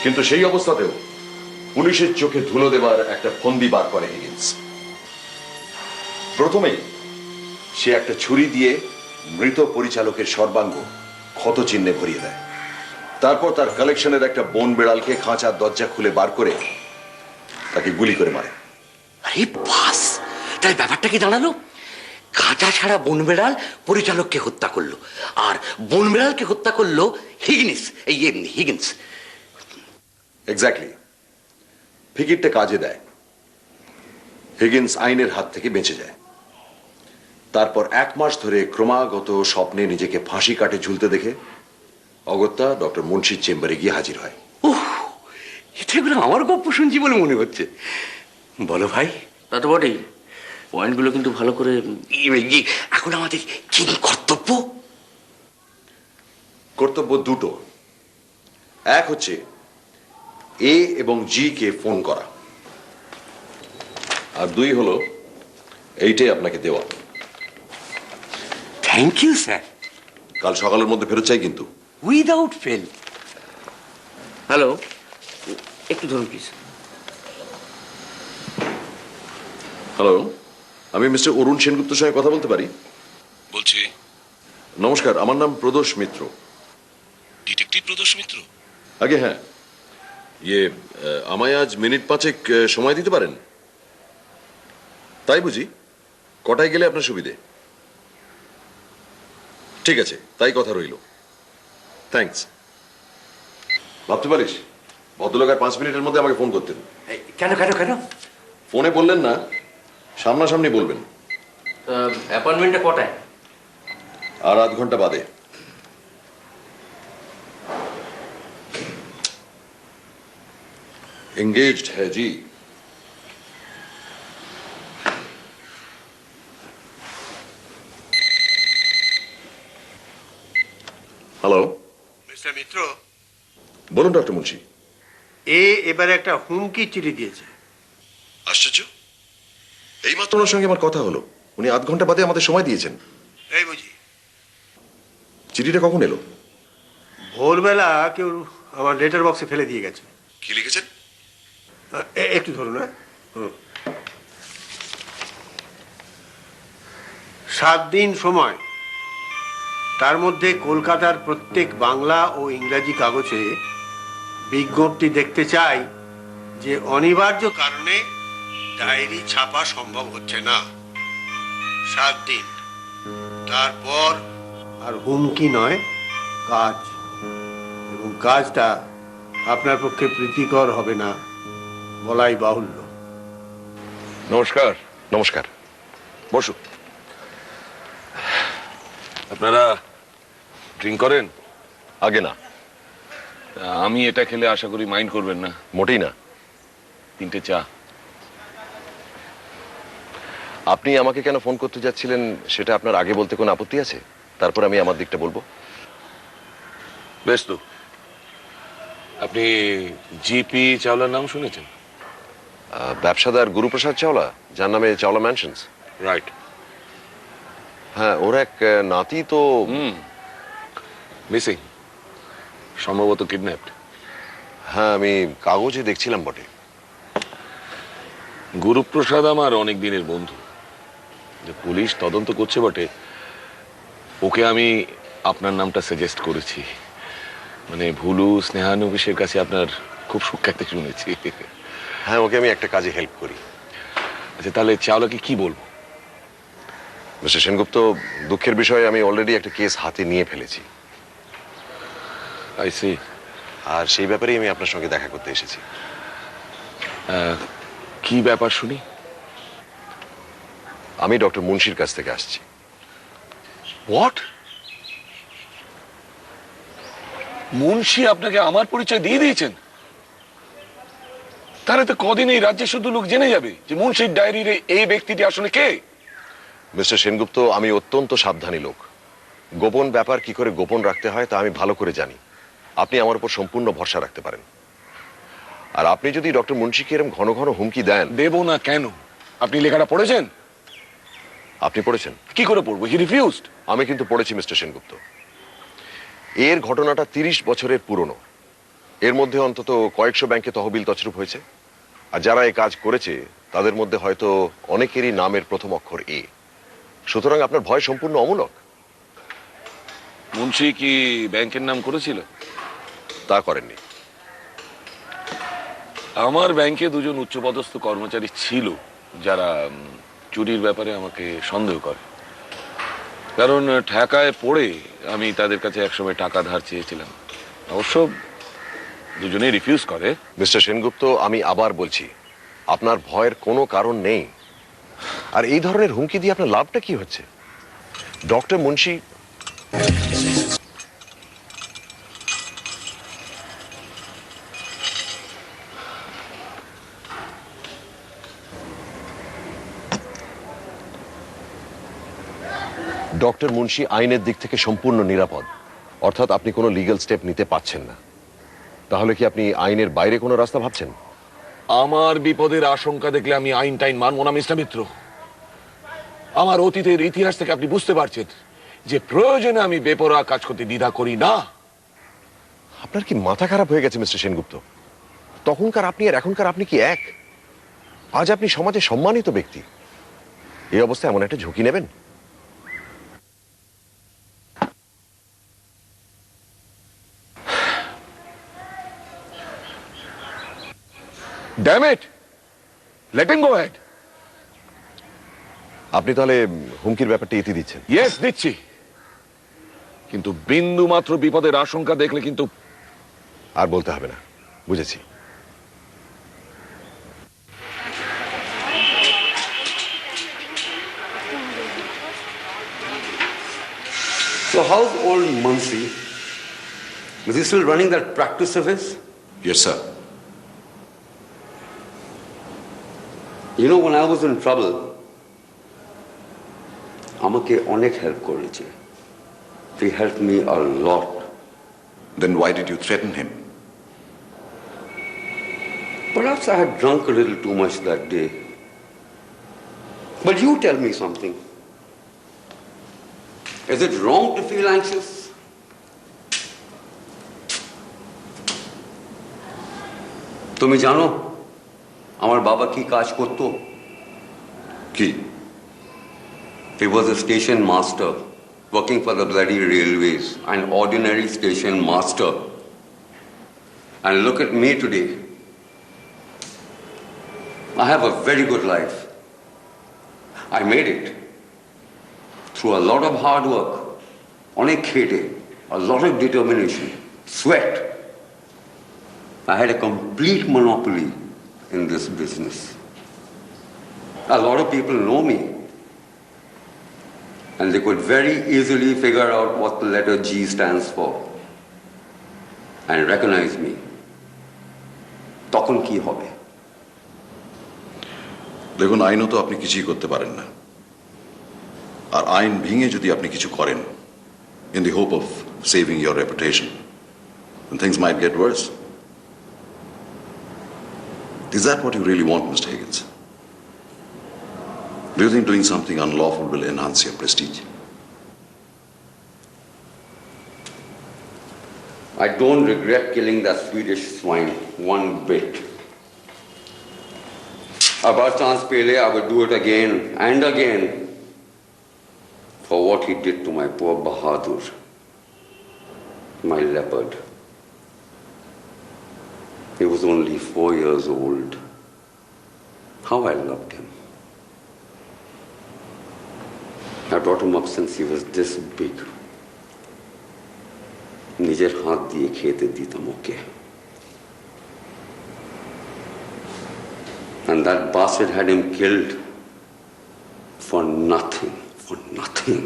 কিন্তু সেই অবস্থাতেও পুলিশের চোখে ধুলো দেবার একটা ফন্দি বার করে হিগিন্স। প্রথমেই সে একটা ছুরি দিয়ে মৃত পরিচালকের সর্বাঙ্গ ক্ষত চিহ্নে ভরিয়ে দেয়। তারপর তার কালেকশনের একটা বন বেড়ালকে খাঁচার দরজা খুলে বার করে তাকে গুলি করে মারে। আরে বাস! তাই ব্যাপারটা কি দাঁড়ালো? খাঁচা ছাড়া বনবেড়াল পরিচালককে হত্যা করলো, আর বনবেড়ালকে হত্যা করলো হিগিন্স। হিগিন্স। এক্স্যাক্টলি। ফিকিরটা কাজে দেয়। হিগিন্স আইনের হাত থেকে বেঁচে যায়। তারপর 1 মাস ধরে ক্রমাগত স্বপ্নে নিজেকে ফাঁসি কাটে ঝুলতে দেখে অগত্যা ডক্টর মুন্সির চেম্বারে গিয়ে হাজির হয়। এটা এগুলো আমার গল্প শুনছি বলে মনে হচ্ছে। বলো ভাই। তা তো বটেই। পয়েন্টগুলো কিন্তু ভালো করে। এখন আমাদের কি কর্তব্য? কর্তব্য দুটো। এক হচ্ছে এ এবং জি কে ফোন করা, আর 2 হলো এইটাই আপনাকে দেওয়া। Thank you sir. কাল সকালের মধ্যে ফেরত চাই কিন্তু। Without fail. হ্যালো, একটু ধরুন প্লিজ। হ্যালো, আমি মিস্টার অরুণ সেনগুপ্তর সঙ্গে কথা বলতে পারি? বলছি। নমস্কার, আমার নাম প্রদোষ মিত্র। ডিটেকটিভ প্রদোষ মিত্র? আগে হ্যাঁ, আমায় আজ মিনিট 5 সময় দিতে পারেন? তাই বুঝি? কটায় গেলে আপনার সুবিধে? ঠিক আছে, তাই কথা রইল। থ্যাঙ্কস। ভাবতে পারিস ভদ্রলোক আর 5 মিনিটের মধ্যে আমাকে ফোন করতেন। কেন কেন কেন? ফোনে বললেন না, সামনাসামনি বলবেন। অ্যাপয়েন্টমেন্টটা কটায়? আর আধ ঘন্টা বাদে। एंगेज्ड है जी। হ্যালো, মিস্টার মিত্র, বলুন ডক্টর মুন্সি। এবারে একটা হুমকি চিঠি দিয়েছে। আশ্চর্য, এইমাত্র ওনার সঙ্গে আমার কথা হলো। উনি আধ ঘন্টা বাদে আমাদের সময় দিয়েছেন। এই বুঝি চিঠিটা কখন এলো? ভোরবেলা কেউ আমার লেটার বক্সে ফেলে দিয়ে গেছে। কি লিখেছেন? একটু ধরুন। 7 দিন সময়, তার মধ্যে কলকাতার প্রত্যেক বাংলা ও ইংরাজি কাগজে বিজ্ঞপ্তি দেখতে চাই যে অনিবার্য কারণে ডায়েরি ছাপা সম্ভব হচ্ছে না। 7 দিন, তারপর আর হুমকি নয়, কাজ। এবং কাজটা আপনার পক্ষে প্রীতিকর হবে না বলাই বাহুল্য। নমস্কার। নমস্কার, বসুন। আপনারা ড্রিঙ্ক করেন? আগে না, আমি এটা খেলে আশা করি মাইন্ড করবেন না। মোটেই না। 3টে চা। আপনি আমাকে কেন ফোন করতে যাচ্ছিলেন সেটা আপনার আগে বলতে কোনো আপত্তি আছে? তারপর আমি আমার দিকটা বলবো। বেশ তো। আপনি জিপি চাওলার নাম শুনেছেন? ব্যবসাদার গুরুপ্রসাদ চাওলা, যার নামে চাওলা ম্যানশনস। রাইট। হ্যাঁ, ওর এক নাতি তো মিসিং, সম্ভবত কিডন্যাপড। হ্যাঁ, আমি কাগজে দেখছিলাম বটে। গুরুপ্রসাদ আমার অনেক দিনের বন্ধু। যে পুলিশ তদন্ত করছে বটে, ওকে আমি আপনার নামটা সাজেস্ট করেছি। মানে ভুলু স্নেহানুবিশের কাছে আপনার খুব সুখ্যাত শুনেছি। হ্যাঁ, ওকে আমি একটা কাজে হেল্প করি। আচ্ছা, তাহলে চাওলাকে কি বলবো? মিস্টার সেনগুপ্ত, দুঃখের বিষয়ে আমি অলরেডি একটা কেস হাতে নিয়ে ফেলেছি। I C. আর সেই ব্যাপারেই আমি আপনার সঙ্গে দেখা করতে এসেছি। কি ব্যাপার শুনি? আমি ডক্টর মুন্সির কাছ থেকে আসছি। হোয়াট? মুন্সি আপনাকে আমার পরিচয় দিয়ে দিয়েছেন? তাহলে তো কদিন এই রাজ্যে শুধু লোক জেনে যাবে যে মুন্সির ডায়েরির এই ব্যক্তিটি আসলে কে। মিস্টার সেনগুপ্ত, আমি অত্যন্ত সাবধানী লোক। গোপন ব্যাপার কি করে গোপন রাখতে হয় তা আমি ভালো করে জানি। আপনি আমার উপর সম্পূর্ণ ভরসা রাখতে পারেন। আর আপনি যদি ডক্টর মুন্সিকে এরকম ঘন ঘন হুমকি দেন। দেব না কেন? আপনি লেখাটা পড়েছেন? আপনি পড়েছেন? কি করে পড়বো? He refused. আমি কিন্তু পড়েছি মিস্টার সেনগুপ্ত। এর ঘটনাটা 30 বছরের পুরনো। এর মধ্যে অন্তত কয়েকশো ব্যাংকে তহবিল তছরূপ হয়েছে। আর যারা এই কাজ করেছে তাদের মধ্যে হয়তো অনেকেরই নামের প্রথম অক্ষর এ। সুতরাং আপনার ভয় সম্পূর্ণ অমূলক। মুন্সি কি ব্যাংকের নাম করেছিল? তা করেননি। আমার ব্যাংকে 2জন উচ্চপদস্থ কর্মচারী ছিল যারা চুরির ব্যাপারে আমাকে সন্দেহ করে। কারণ ঠেকায় পড়ে আমি তাদের কাছে একসময় টাকা ধার চেয়েছিলাম। অবশ্য 2জনেই রিফিউজ করে। মিস্টার সেনগুপ্ত, আমি আবার বলছি, আপনার ভয়ের কোনো কারণ নেই। আর এই ধরনের হুমকি দিয়ে আপনার লাভটা কি হচ্ছে? ডক্টর মুন্সি ডক্টর মুন্সি আইনের দিক থেকে সম্পূর্ণ নিরাপদ। অর্থাৎ আপনি কোনো লিগ্যাল স্টেপ নিতে পারছেন না। তাহলে কি আপনি আইনের বাইরে কোনো রাস্তা ভাবছেন? আমার বিপদের আশঙ্কা দেখলে আমি আইন টাইন মানবো না মিস্টার মিত্র। আমার অতীতের ইতিহাস থেকে আপনি বুঝতে পারছেন যে প্রয়োজনে আমি বেপরোয়া কাজ করতে দ্বিধা করি না। আপনার কি মাথা খারাপ হয়ে গেছে মিস্টার সেনগুপ্ত? তখনকার আপনি আর এখনকার আপনি কি এক? আজ আপনি সমাজে সম্মানিত ব্যক্তি, এই অবস্থায় এমন একটা ঝুঁকি নেবেন? Damn it! Let him go ahead. আপনি তাহলে হুমকির ব্যাপারটা ইতি দিচ্ছেন? ইয়েস, দিচ্ছি। কিন্তু বিন্দু মাত্র বিপদের আশঙ্কা দেখলে কিন্তু। আর বলতে হবে না, বুঝেছি। So how's old Munsi? Is he still running that practice of his? Yes, sir. You know, when I was in trouble, আমাকে অনেক হেল্প করেছে। He helped me a lot. Then why did you threaten him? Perhaps I had drunk a little too much that day. But you tell me something. Is it wrong to feel anxious? তুমি জানো আমার বাবা কি কাজ করতো? কি? He was a station master working for the bloody railways, an ordinary station master. And look at me today. I have a very good life. I made it through a lot of hard work, অনেক খেটে, a lot of determination, sweat. I had a complete monopoly in this business. A lot of people know me, and they could very easily figure out what the letter G stands for and recognize me. তখন কি হবে? দেখুন, আইনও তো আপনি কিছুই করতে পারেন না। আর আইন ভেঙে যদি আপনি কিছু করেন in the hope of saving your reputation, then things might get worse. Is that what you really want, Mr. Higgins? Do you think doing something unlawful will enhance your prestige? I don't regret killing that Swedish swine one bit. About chance Pele, I would do it again and again for what he did to my poor Bahadur, my leopard. He was only 4 years old. How I loved him. I brought him up since he was this big. নিজের হাত দিয়ে খেতে দিতাম ওকে। And that bastard had him killed for nothing, for nothing.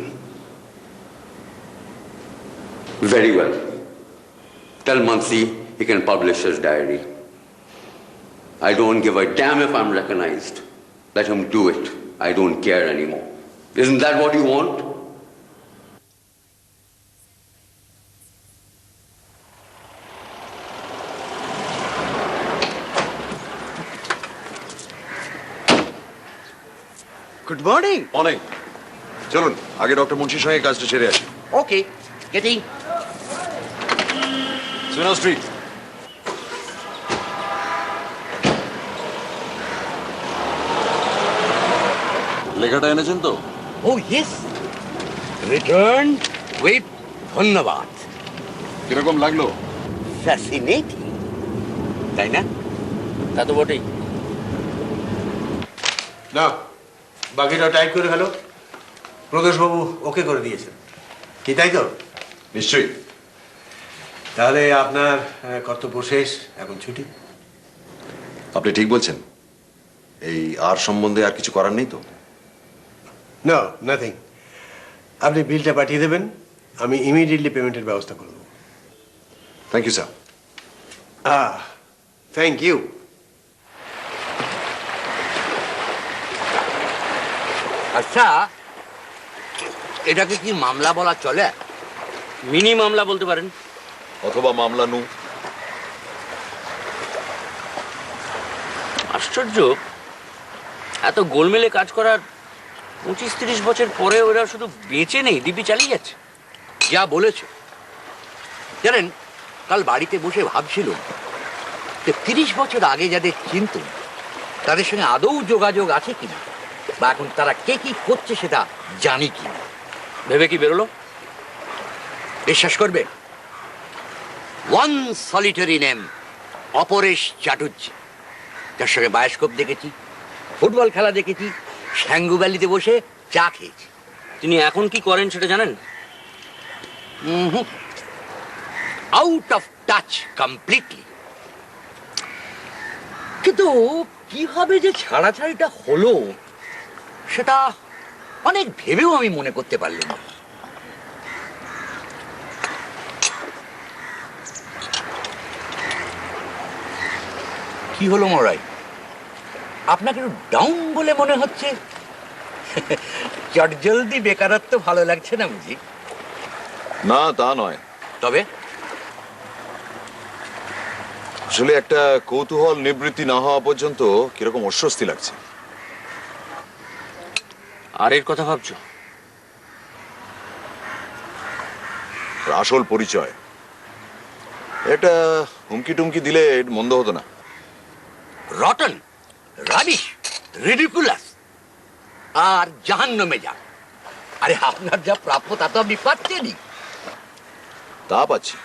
Very well. Tell Munsi he can publish his diary. I don't give a damn if I'm recognized. Let him do it. I don't care anymore. Isn't that what you want? Good morning. অনেক। চলুন আগে ডক্টর মুন্সির সঙ্গে কাজটা ছেড়ে আসি। ওকে, গেটিং। সুনা স্ট্রিট। লেখাটা এনেছেন তো? ও ইয়েস, রিটার্ন উইথ ধন্যবাদ। কিরকম লাগলো? ফ্যাসিনেটিং, তাই না? তা তো বটেই। না, বাকিটা টাইপ করে ফেলো। প্রকাশবাবু ওকে করে দিয়েছেন, কি তাই তো? নিশ্চয়ই। তাহলে আপনার কর্তব্য শেষ, এখন ছুটি। আপনি ঠিক বলছেন। এই আর সম্বন্ধে আর কিছু করার নেই তো? No, nothing. আপনি বিলটা পাঠিয়ে দেবেন, আমি ইমিডিয়েটলি পেমেন্টের ব্যবস্থা করব। Thank you sir. Thank you. আচ্ছা, এটাকে কি মামলা বলা চলে? মিনি মামলা বলতে পারেন। অথবা মামলা নু। আশ্চর্য, এত গোলমেলে কাজ করার 25-30 বছর পরে ওরা শুধু বেঁচে নেই, দিব্যি চালিয়ে যাচ্ছে। যা বলেছ। জানেন, কাল বাড়িতে বসে ভাবছিলাম যে 30 বছর আগে যাদের চিনতুম তাদের সঙ্গে আদৌ যোগাযোগ আছে কিনা, বা এখন তারা কে কি করছে সেটা জানি কিনা। ভেবে কি বেরোলো? বিশ্বাস করবে, one solitary name, Aparesh Chatterjee, যার সঙ্গে বায়োস্কোপ দেখেছি, ফুটবল খেলা দেখেছি, শ্যাঙ্গু ভ্যালিতে বসে চা খেয়েছি। তিনি এখন কি করেন সেটা জানেন? Out of touch completely. কিন্তু কিভাবে যে ছাড়াছাড়িটা হলো সেটা অনেক ভেবেও আমি মনে করতে পারলাম না। কি হলো মরাই, আপনাকে একটু ডাউন বলে মনে হচ্ছে? চটজলদি বেকারত্ব ভালো লাগছে না বুঝি? না, তা নয়। তবে আসলে একটা কৌতূহল নিবৃত্তি না হওয়া পর্যন্ত কিরকম অস্বস্তি লাগছে। আর এর কথা ভাবছো? আর আসল পরিচয় এটা হুমকি টুমকি দিলে মন্দ হতো না। রটন, রাবিশ, রিডিকুলাস আর জাহান্নামে যান। আরে আপনার যা প্রাপ্য তা তো আপনি পাচ্ছেনই। তা পাচ্ছি।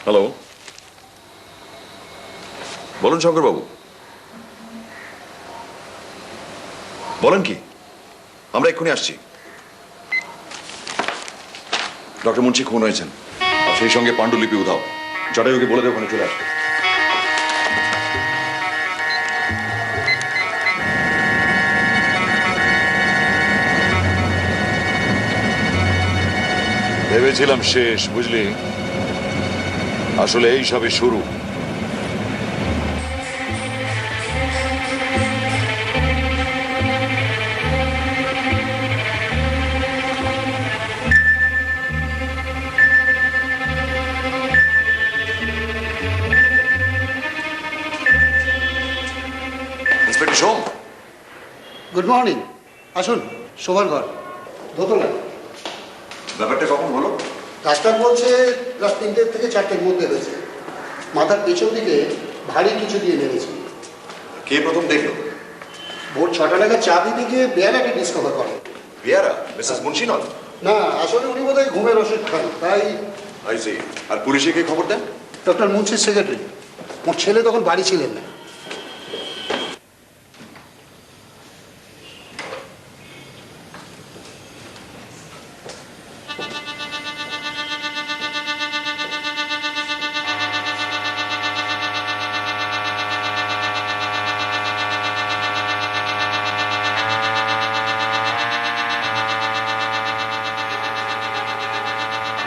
হ্যালো, বলুন শঙ্করবাবু। বলেন কি? আমরা এক্ষুনি আসছি। ডক্টর মুন্সি খুন হয়েছেন, সেই সঙ্গে পাণ্ডুলিপি উধাও। জটায়ুকে বলে দেয় ওখানে চলে আসবে। ভেবেছিলাম শেষ, বুঝলি, আসলে এই সবে শুরু। ইন্সপেক্টর সোম, গুড মর্নিং। আসুন, শোবার ঘর, দোতলা। ব্যাপারটা কখন হলো? ডাক্তার বলছে রাত 3টে থেকে 4টের মধ্যে হয়েছে। মাথার পেছন দিকে ভারী কিছু দিয়ে মেরেছে। কে প্রথম দেখলো? ভোর 6টা নাগাদ চা দিতে গিয়ে বেয়ারাকে ডিসকভার করে। বিয়ারা, মিসেস মুন্সি নন? না, আসলে উনি বোধহয় ঘুমের ওষুধ খান, তাই। I C. আর পুলিশে কে খবর দেন? Doctor মুন্সির secretary. ওর ছেলে তখন বাড়ি ছিলেন না।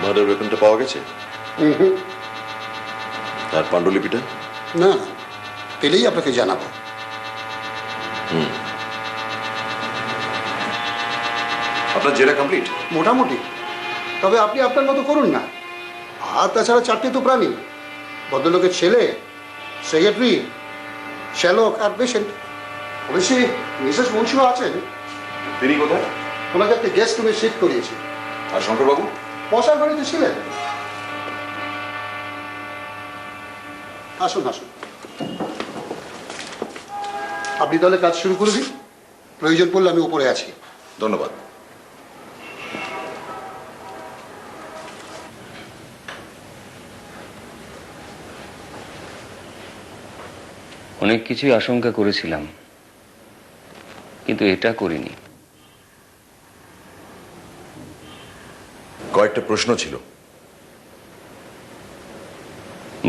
মার্ডার ওয়েপনটা পাওয়া গেছে? আর পাণ্ডুলিপিটা? না, পেলেই আপনাকে জানাবো। আপনার জেরা কমপ্লিট? মোটামুটি। তবে আপনি আপনার মতো করুন না। আর তাছাড়া 4টে তো প্রাণী, ভদ্রলোকের ছেলে, সেক্রেটারি, শ্যালক আর পেশেন্ট। অবশ্যই মিসেস মুন্সিও আছেন। তিনি কোথায়? ওনাকে একটা গেস্ট রুমে শিফট করিয়েছি। আর শঙ্করবাবু? বসার বাড়িতে ছিলেন। আসুন আসুন, আপনি তাহলে কাজ শুরু করে দিন। প্রয়োজন পড়লে আমি উপরে আছি। ধন্যবাদ। অনেক কিছুই আশঙ্কা করেছিলাম, কিন্তু এটা করিনি। কয়েকটা প্রশ্ন ছিল।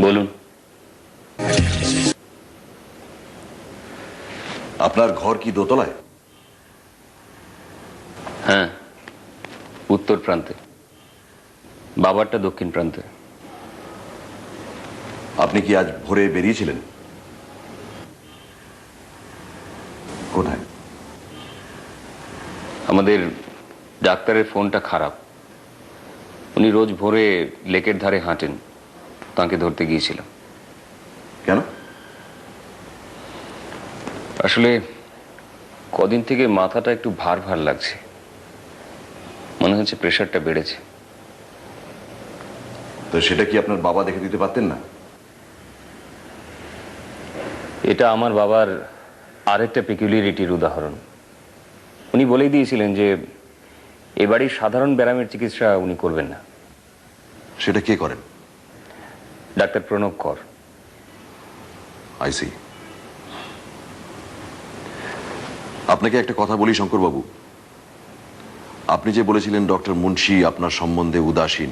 বলুন। আপনার ঘর কি দোতলায়? হ্যাঁ, উত্তর প্রান্তে। বাবারটা দক্ষিণ প্রান্তে। আপনি কি আজ ভোরে বেরিয়েছিলেন? কোথায়? আমাদের ডাক্তারের ফোনটা খারাপ। উনি রোজ ভোরে লেকের ধারে হাঁটেন, তাকে ধরতে গিয়েছিলাম। কেন? আসলে কদিন থেকে মাথাটা একটু ভার ভার লাগছে, মনে হচ্ছে প্রেশারটা বেড়েছে। তো সেটা কি আপনার বাবা দেখে দিতে পারতেন না? এটা আমার বাবার আরেকটা পেকুলিয়ারিটির উদাহরণ। উনি বলেই দিয়েছিলেন যে এ বাড়ির সাধারণ ব্যায়ামের চিকিৎসা উনি করবেন না। সেটা কে করেন? ডাক্তার প্রণব কর। আইসি। আপনাকে একটা কথা বলি শঙ্করবাবু, আপনি যে বলেছিলেন ডক্টর মুন্সি আপনার সম্বন্ধে উদাসীন,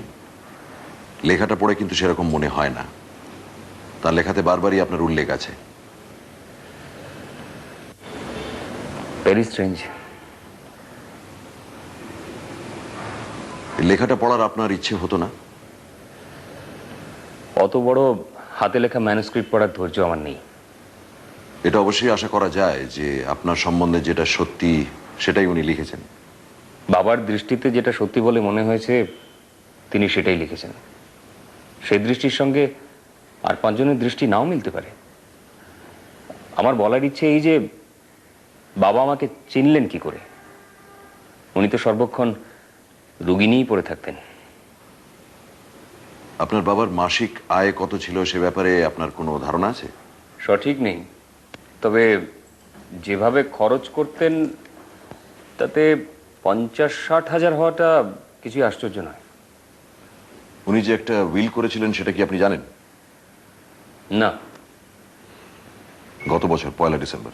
লেখাটা পড়ে কিন্তু সেরকম মনে হয় না। তার লেখাতে বারবারই আপনার উল্লেখ আছে। Very strange. লেখাটা পড়ার আপনার ইচ্ছে হতো না? অত বড় হাতে লেখা ম্যানুস্ক্রিপ্ট পড়ার ধৈর্য আমার নেই। এটা অবশ্যই আশা করা যায় যে আপনার সম্বন্ধে যেটা সত্যি সেটাই উনি লিখেছেন। বাবার দৃষ্টিতে যেটা সত্যি বলে মনে হয়েছে তিনি সেটাই লিখেছেন। সেই দৃষ্টির সঙ্গে আর পাঁচজনের দৃষ্টি নাও মিলতে পারে। আমার বলার ইচ্ছে এই যে বাবা আমাকে চিনলেন কি করে? উনি তো সর্বক্ষণ রুগী নিয়েই পড়ে থাকতেন। আপনার বাবার মাসিক আয় কত ছিল সে ব্যাপারে আপনার কোনো ধারণা আছে? সঠিক নেই, তবে যেভাবে খরচ করতেন তাতে 50-60 হাজার হওয়াটা কিছুই আশ্চর্য নয়। উনি যে একটা উইল করেছিলেন সেটা কি আপনি জানেন? না। গত বছর 1 ডিসেম্বর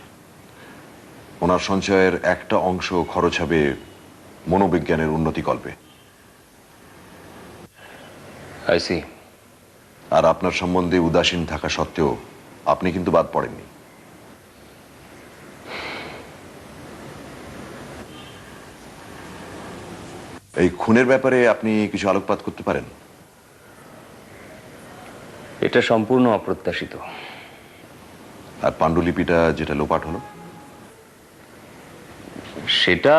ওনার সঞ্চয়ের একটা অংশ খরচ হবে মনোবিজ্ঞানের উন্নতিকল্পে। I C. আর আপনার সম্বন্ধে উদাসীন থাকা সত্ত্বেও আপনি কিন্তু বাদ পড়েননি। এই খুনের ব্যাপারে আপনি কিছু আলোকপাত করতে পারেন? এটা সম্পূর্ণ অপ্রত্যাশিত। আর পাণ্ডুলিপিটা যেটা লোপাট হলো? সেটা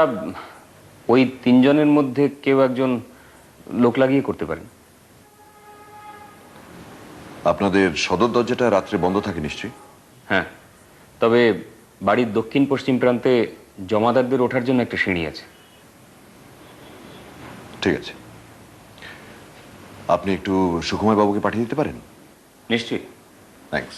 ওই তিনজনের মধ্যে কেউ একজন লোক লাগিয়ে করতে পারেন। আপনাদের সদর দরজাটা রাত্রে বন্ধ থাকে নিশ্চয়ই? হ্যাঁ, তবে বাড়ির দক্ষিণ পশ্চিম প্রান্তে জমাদারদের ওঠার জন্য একটা সিঁড়ি আছে। ঠিক আছে, আপনি একটু সুকুমার বাবুকে পাঠিয়ে দিতে পারেন? নিশ্চয়ই। থ্যাঙ্কস।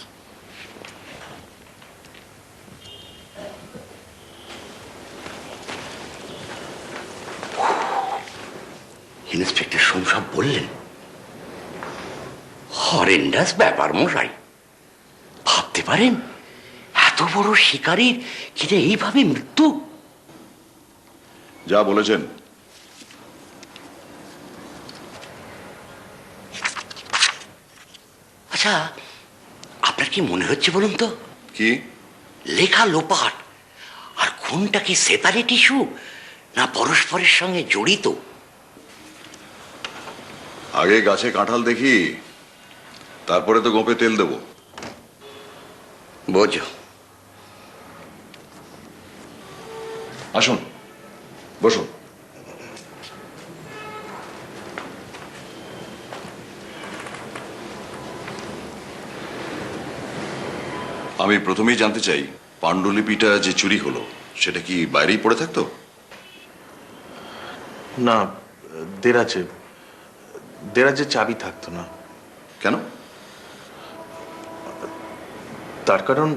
ইন্সপেক্টর সোম সব বললেন? হরেন্ডাস ব্যাপার মশাই। ভাবতে পারেন এত বড় শিকারীর কিরে এইভাবে মৃত্যু? যা বলেছেন। আচ্ছা, আপনার কি মনে হচ্ছে বলুন তো? কি? লেখা লোপাট আর খুনটা কি সেপারেট ইস্যু না পরস্পরের সঙ্গে জড়িত? আগে গাছে কাঁঠাল দেখি, তারপরে তো গোপে তেল দেবো। বোঝো। আসুন, বসুন। আমি প্রথমেই জানতে চাই, পাণ্ডুলিপিটা যে চুরি হলো সেটা কি বাইরেই পড়ে থাকতো? না, দেরাজে চাবি থাকতো না। কেন? তার কারণ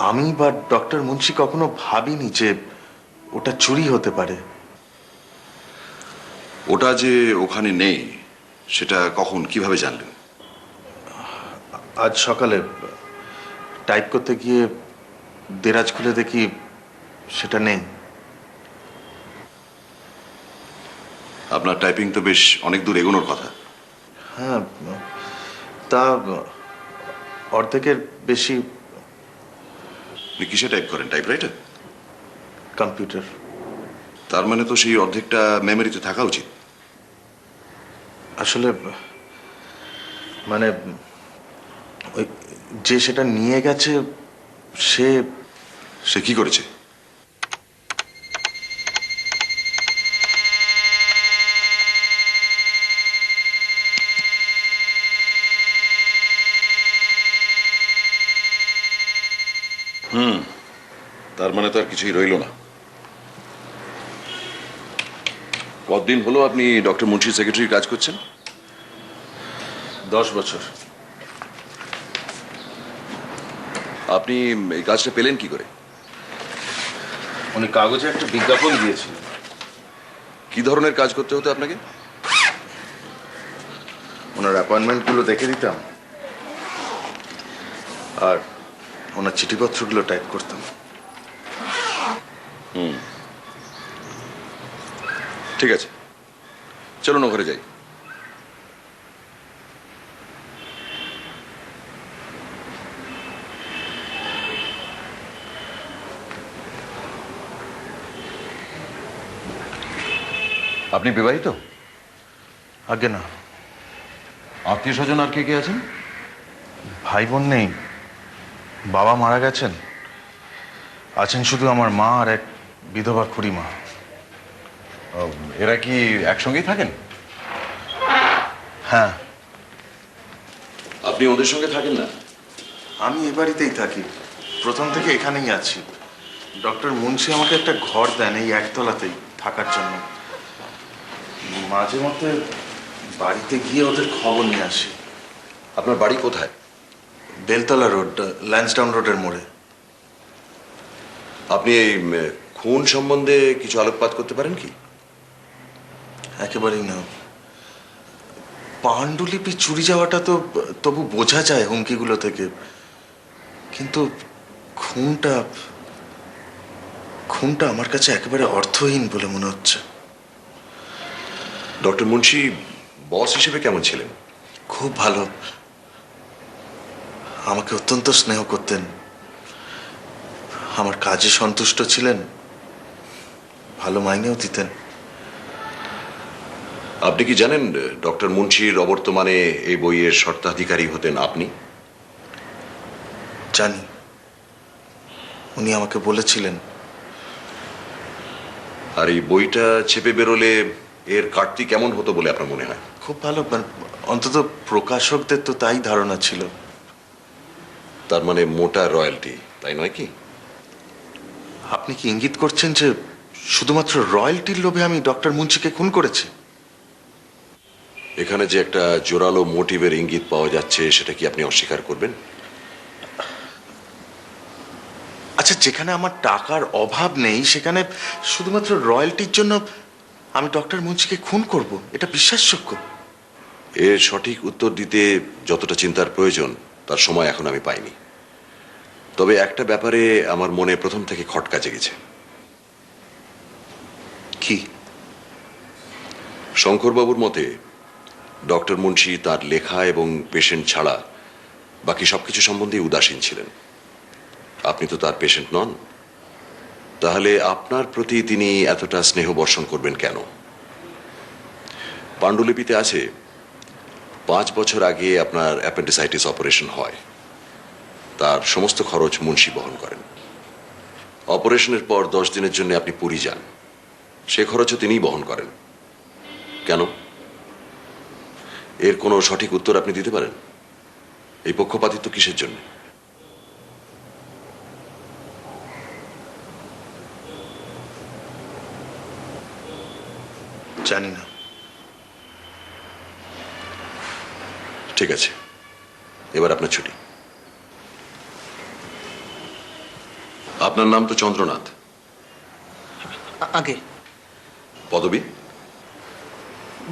আমি বা ডক্টর মুন্সি কখনো ভাবিনি যে ওটা চুরি হতে পারে। ওটা যে ওখানে নেই সেটা কখন কিভাবে জানলেন? আজ সকালে টাইপ করতে গিয়ে দেরাজ খুলে দেখি সেটা নেই। আপনার টাইপিং তো বেশ অনেক দূর এগোনোর কথা। হ্যাঁ, তা অর্ধেকের বেশি। আপনি কিসে টাইপ করেন? টাইপরাইটার? কম্পিউটার। তার মানে তো সেই অর্ধেকটা মেমোরিতে থাকা উচিত। আসলে মানে ওই যে সেটা নিয়ে গেছে সে কি করেছে? তার মানে তো আর কিছুই রইল না। কতদিন হলো আপনি ডক্টর মুন্সির সেক্রেটারির কাজ করছেন? 10 বছর। আপনি এই কাজটা পেলেন কি করে? উনি কাগজে একটা বিজ্ঞাপন দিয়েছিলেন। কি ধরনের কাজ করতে হতো আপনাকে? ওনার অ্যাপয়েন্টমেন্টগুলো দেখে দিতাম আর ওনার চিঠিপত্রগুলো টাইপ করতাম। ঠিক আছে, চলুন ঘরে যাই। আপনি বিবাহিত? আগে না। আত্মীয় স্বজন আর কে কে আছেন? ভাই বোন নেই, বাবা মারা গেছেন। আছেন শুধু আমার মা আর এক বিধবা খুড়িমা। এরা কি একসঙ্গেই থাকেন? হ্যাঁ। আপনি ওদের সঙ্গে থাকেন না? আমি এ বাড়িতেই থাকি, প্রথম থেকে এখানেই আছি। ডক্টর মুন্সি আমাকে একটা ঘর দেন এই একতলাতেই থাকার জন্য। মাঝে মধ্যে বাড়িতে গিয়ে ওদের খবর নিয়ে আসি। আপনার বাড়ি কোথায়? বেলতলা রোড, ল্যান্সডাউন রোডের মোড়ে। আপনি এই খুন সম্বন্ধে কিছু আলোকপাত করতে পারেন কি? একেবারেই না। পাণ্ডুলিপি চুরি যাওয়াটা তো তবু বোঝা যায় হুমকিগুলো থেকে, কিন্তু খুনটা খুনটা আমার কাছে একেবারে অর্থহীন বলে মনে হচ্ছে। ডক্টর মুন্সি বস হিসেবে কেমন ছিলেন? খুব ভালো, আমাকে অত্যন্ত স্নেহ করতেন, আমার কাজে সন্তুষ্ট ছিলেন, ভালো মাইনেও দিতেন। আপনি কি জানেন ডক্টর মুন্সির অবর্তমানে এই বইয়ের স্বত্বাধিকারী হতেন আপনি? জানি, উনি আমাকে বলেছিলেন। আর এই বইটা ছেপে বেরোলে এর কাটতি কেমন হতো বলে আপনার মনে হয়? খুব ভালো, অন্তত প্রকাশকদের তো তাই ধারণা ছিল। তার মানে মোটা রয়্যালটি, তাই নয় কি? আপনি কি ইঙ্গিত করছেন যে শুধুমাত্র রয়্যালটির লোভে আমি ডক্টর মুন্সিকে খুন করেছি? এখানে যে একটা জোরালো মোটিভের ইঙ্গিত পাওয়া যাচ্ছে, সেটা কি আপনি অস্বীকার করবেন? আচ্ছা, যেখানে আমার টাকার অভাব নেই সেখানে শুধুমাত্র রয়্যালটির জন্য আমি ডক্টর মুন্সিকে খুন করব, এটা বিশ্বাসযোগ্য? এর সঠিক উত্তর দিতে যতটা চিন্তার প্রয়োজন তার সময় এখন আমি পাইনি। তবে একটা ব্যাপারে আমার মনে প্রথম থেকে খটকা জেগেছে। কি? শঙ্করবাবুর মতে ডক্টর মুন্সি তার লেখা এবং পেশেন্ট ছাড়া বাকি সবকিছু সম্বন্ধে উদাসীন ছিলেন। আপনি তো তার পেশেন্ট নন, তাহলে আপনার প্রতি তিনি এতটা স্নেহ বর্ষণ করবেন কেন? পাণ্ডুলিপিতে আছে 5 বছর আগে আপনার অ্যাপেন্ডিসাইটিস অপারেশন হয়, তার সমস্ত খরচ মুন্সি বহন করেন। অপারেশনের পর 10 দিনের জন্য আপনি পুরী যান, সে খরচও তিনিই বহন করেন। কেন? এর কোনো সঠিক উত্তর আপনি দিতে পারেন? এই পক্ষপাতিত্ব কিসের জন্য? জানি না। ঠিক আছে, এবার আপনার ছুটি। আপনার নাম তো চন্দ্রনাথ। আগে পদবী?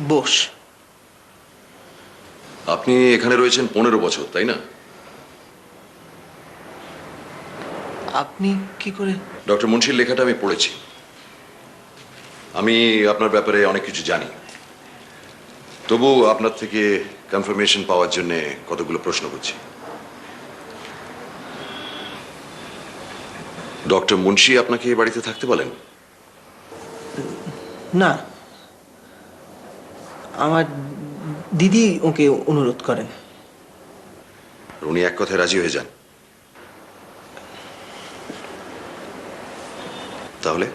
বোস। আপনি এখানে রয়েছেন 15 বছর, তাই না? আপনি কি করে? ডক্টর মুন্সির লেখাটা আমি পড়েছি। আমি আপনার ব্যাপারে অনেক কিছু জানি, তবু আপনার থেকে কনফার্মেশন পাওয়ার জন্য কতগুলো প্রশ্ন করছি। ডক্টর মুন্সি আপনাকে এই বাড়িতে থাকতে বলেন? না, আমার দিদি ওকে অনুরোধ করেন। উনি এক কথায় রাজি হয়ে যান? তাহলে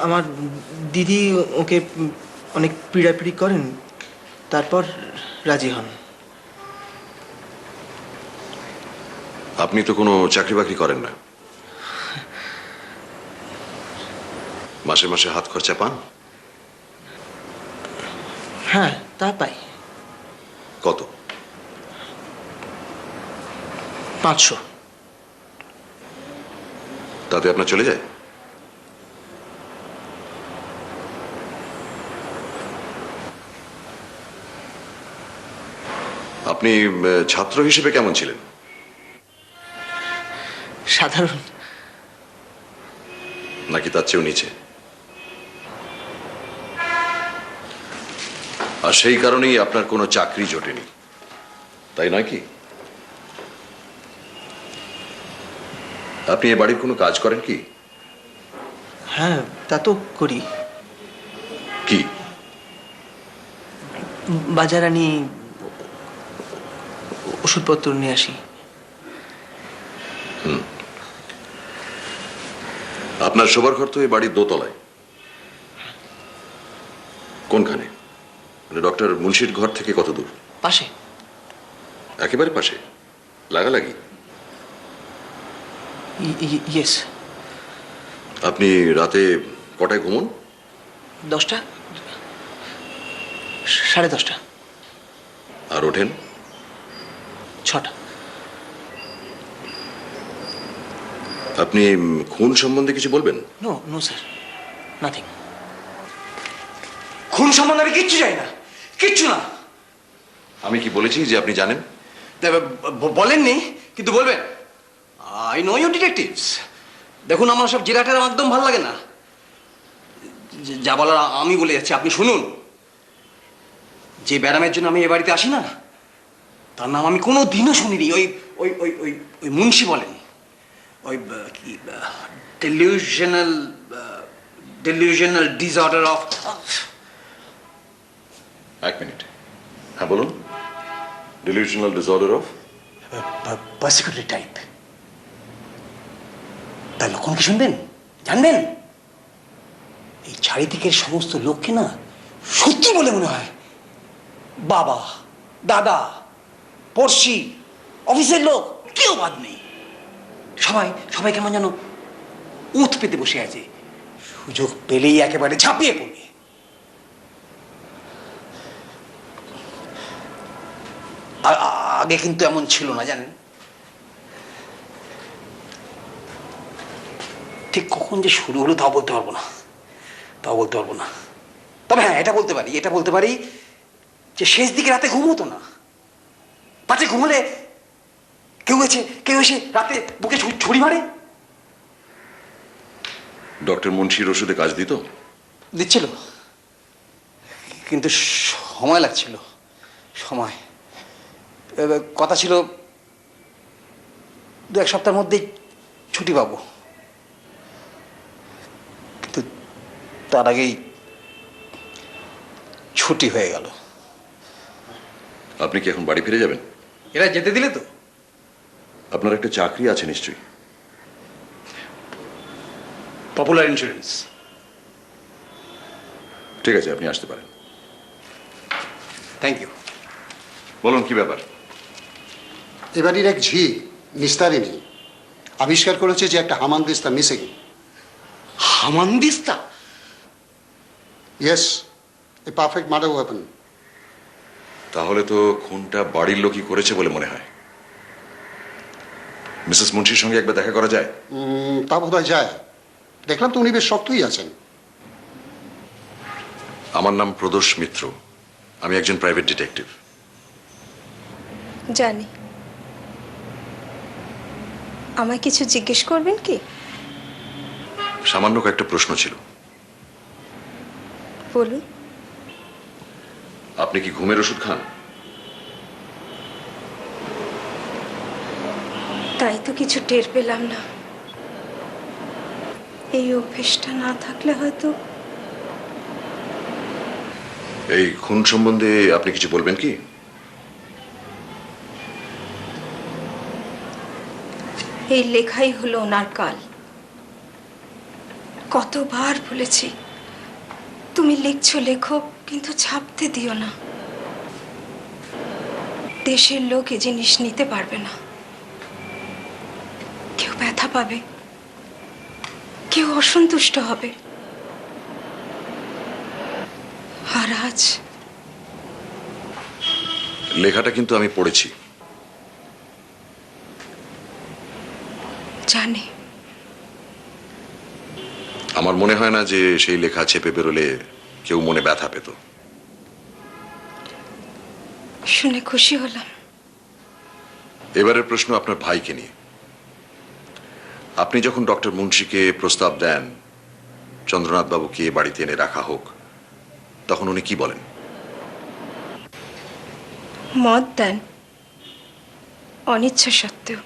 আমার দিদি ওকে অনেক পীড়াপিড়ি করেন, তারপর রাজি হন। আপনি তো কোনো চাকরি বাকরি করেন না, মাসে মাসে হাত খরচা পান? হ্যাঁ, তা পাই। কত? 500। তাতে আপনার চলে যায়? আপনি ছাত্র হিসেবে কেমন ছিলেন? সাধারণ। নাকি তার চেয়েও নিচে? আর সেই কারণেই আপনার কোনো চাকরি জোটেনি, তাই নয় কি? আপনি এ বাড়ির কোনো কাজ করেন কি? হ্যাঁ, তা তো করি। কি? বাজার আনি, ওষুধপত্র নিয়ে আসি। আপনার শোবার ঘর তো এই বাড়ির দোতলায়। কোনখানে? মানে ডক্টর মুন্সির ঘর থেকে কত দূর? পাশে। একেবারে পাশে, লাগালাগি? ইয়েস। আপনি রাতে কটায় ঘুমন? 10টা, 10:30। আর ওঠেন? 6টা। আপনি খুন সম্বন্ধে কিছু বলবেন? No no sir, nothing. খুন সম্বন্ধে আমি কিচ্ছু জানি না, কিচ্ছু না। আমি কি বলেছি যে আপনি জানেন? বলেননি, কিন্তু বলবেন। I know you detectives. দেখুন, আমার সব জেরাটের একদম ভালো লাগে না। যা বলার আমি বলে যাচ্ছি, আপনি শুনুন। যে ব্যারামের জন্য আমি এ বাড়িতে আসি না, তার নাম আমি কোনো দিনও শুনিনি। ওই ওই ওই ওই ওই মুন্সি বলেন, ওই কি delusional disorder of... এক মিনিট, হ্যাঁ বলুন। Delusional disorder of persecutory type. তার লক্ষণ কি শুনবেন, জানবেন? এই চারিদিকের সমস্ত লোককে না সত্যি বলে মনে হয়। বাবা, দাদা, পড়শি, অফিসের লোক, কেউ বাদ নেই। সবাই কেমন যেন উৎ পেতে বসে আছে, সুযোগ পেলেই একেবারে ঝাঁপিয়ে পড়বে। আগে কিন্তু এমন ছিল না, জানেন? ঠিক কখন যে শুরু হলো তাও বলতে পারবো না। তবে হ্যাঁ, এটা বলতে পারি যে শেষ দিকে রাতে ঘুমোতো না। পাছে ঘুমলে কেউ এসে রাতে বুকে ছুরি মারে। ডক্টর মুন্সির ওষুধে কাজ দিচ্ছিল, কিন্তু সময় লাগছিল। কথা ছিল 2-1 সপ্তাহের মধ্যেই ছুটি পাবো, কিন্তু তার আগেই ছুটি হয়ে গেল। আপনি কি এখন বাড়ি ফিরে যাবেন? এরা যেতে দিলে তো? আপনার একটা চাকরি আছে নিশ্চয়ই? Popular insurance. ঠিক আছে, আপনি আসতে পারেন। Thank you. বলুন, কি ব্যাপার? এবারের এক ঝি নিস্তারিণী আবিষ্কার করেছে যে একটা হামানদিস্তা মিসিং। হামানদিস্তা? Yes, a perfect murder weapon. তাহলে তো খুনটা বাড়ির লোকই করেছে বলে মনে হয়। মিসেস মুন্সির সঙ্গে একবার দেখা করা যায়? তা বোধহয় যায়। দেখলাম তো উনি বেশ শক্তই আছেন। আমার নাম প্রদোষ মিত্র, আমি একজন প্রাইভেট ডিটেকটিভ। জানি। আমায় কিছু জিজ্ঞেস করবেন কি? সামান্য কয়েকটা প্রশ্ন ছিল। বলুন। আপনি কি ঘুমের ওষুধ খান? তাই তো কিছু টের পেলাম না। এই অভ্যেসটা না থাকলে হয়তো। এই খুন সম্বন্ধে আপনি কিছু বলবেন কি? এই লেখাই হলো ওনার কাল। কতবার বলেছি, তুমি লিখছো লেখো, কিন্তু ছাপতে দিও না। দেশের লোক এ জিনিস নিতে পারবে না। পাবে, কেউ অসন্তুষ্ট হবে। আর আজ লেখাটা কিন্তু আমি পড়েছি। জানি, আমার মনে হয় না যে সেই লেখা ছেপে বেরোলে কেউ মনে ব্যথা পেত। শুনে খুশি হলাম। এবারের প্রশ্ন আপনার ভাইকে নিয়ে। আপনি যখন ডক্টর মুন্সিকে প্রস্তাব দেন চন্দ্রনাথ বাবুকে বাড়িতে এনে রাখা হোক, তখন উনি কি বলেন? মত দেন, অনিচ্ছা সত্ত্বেও।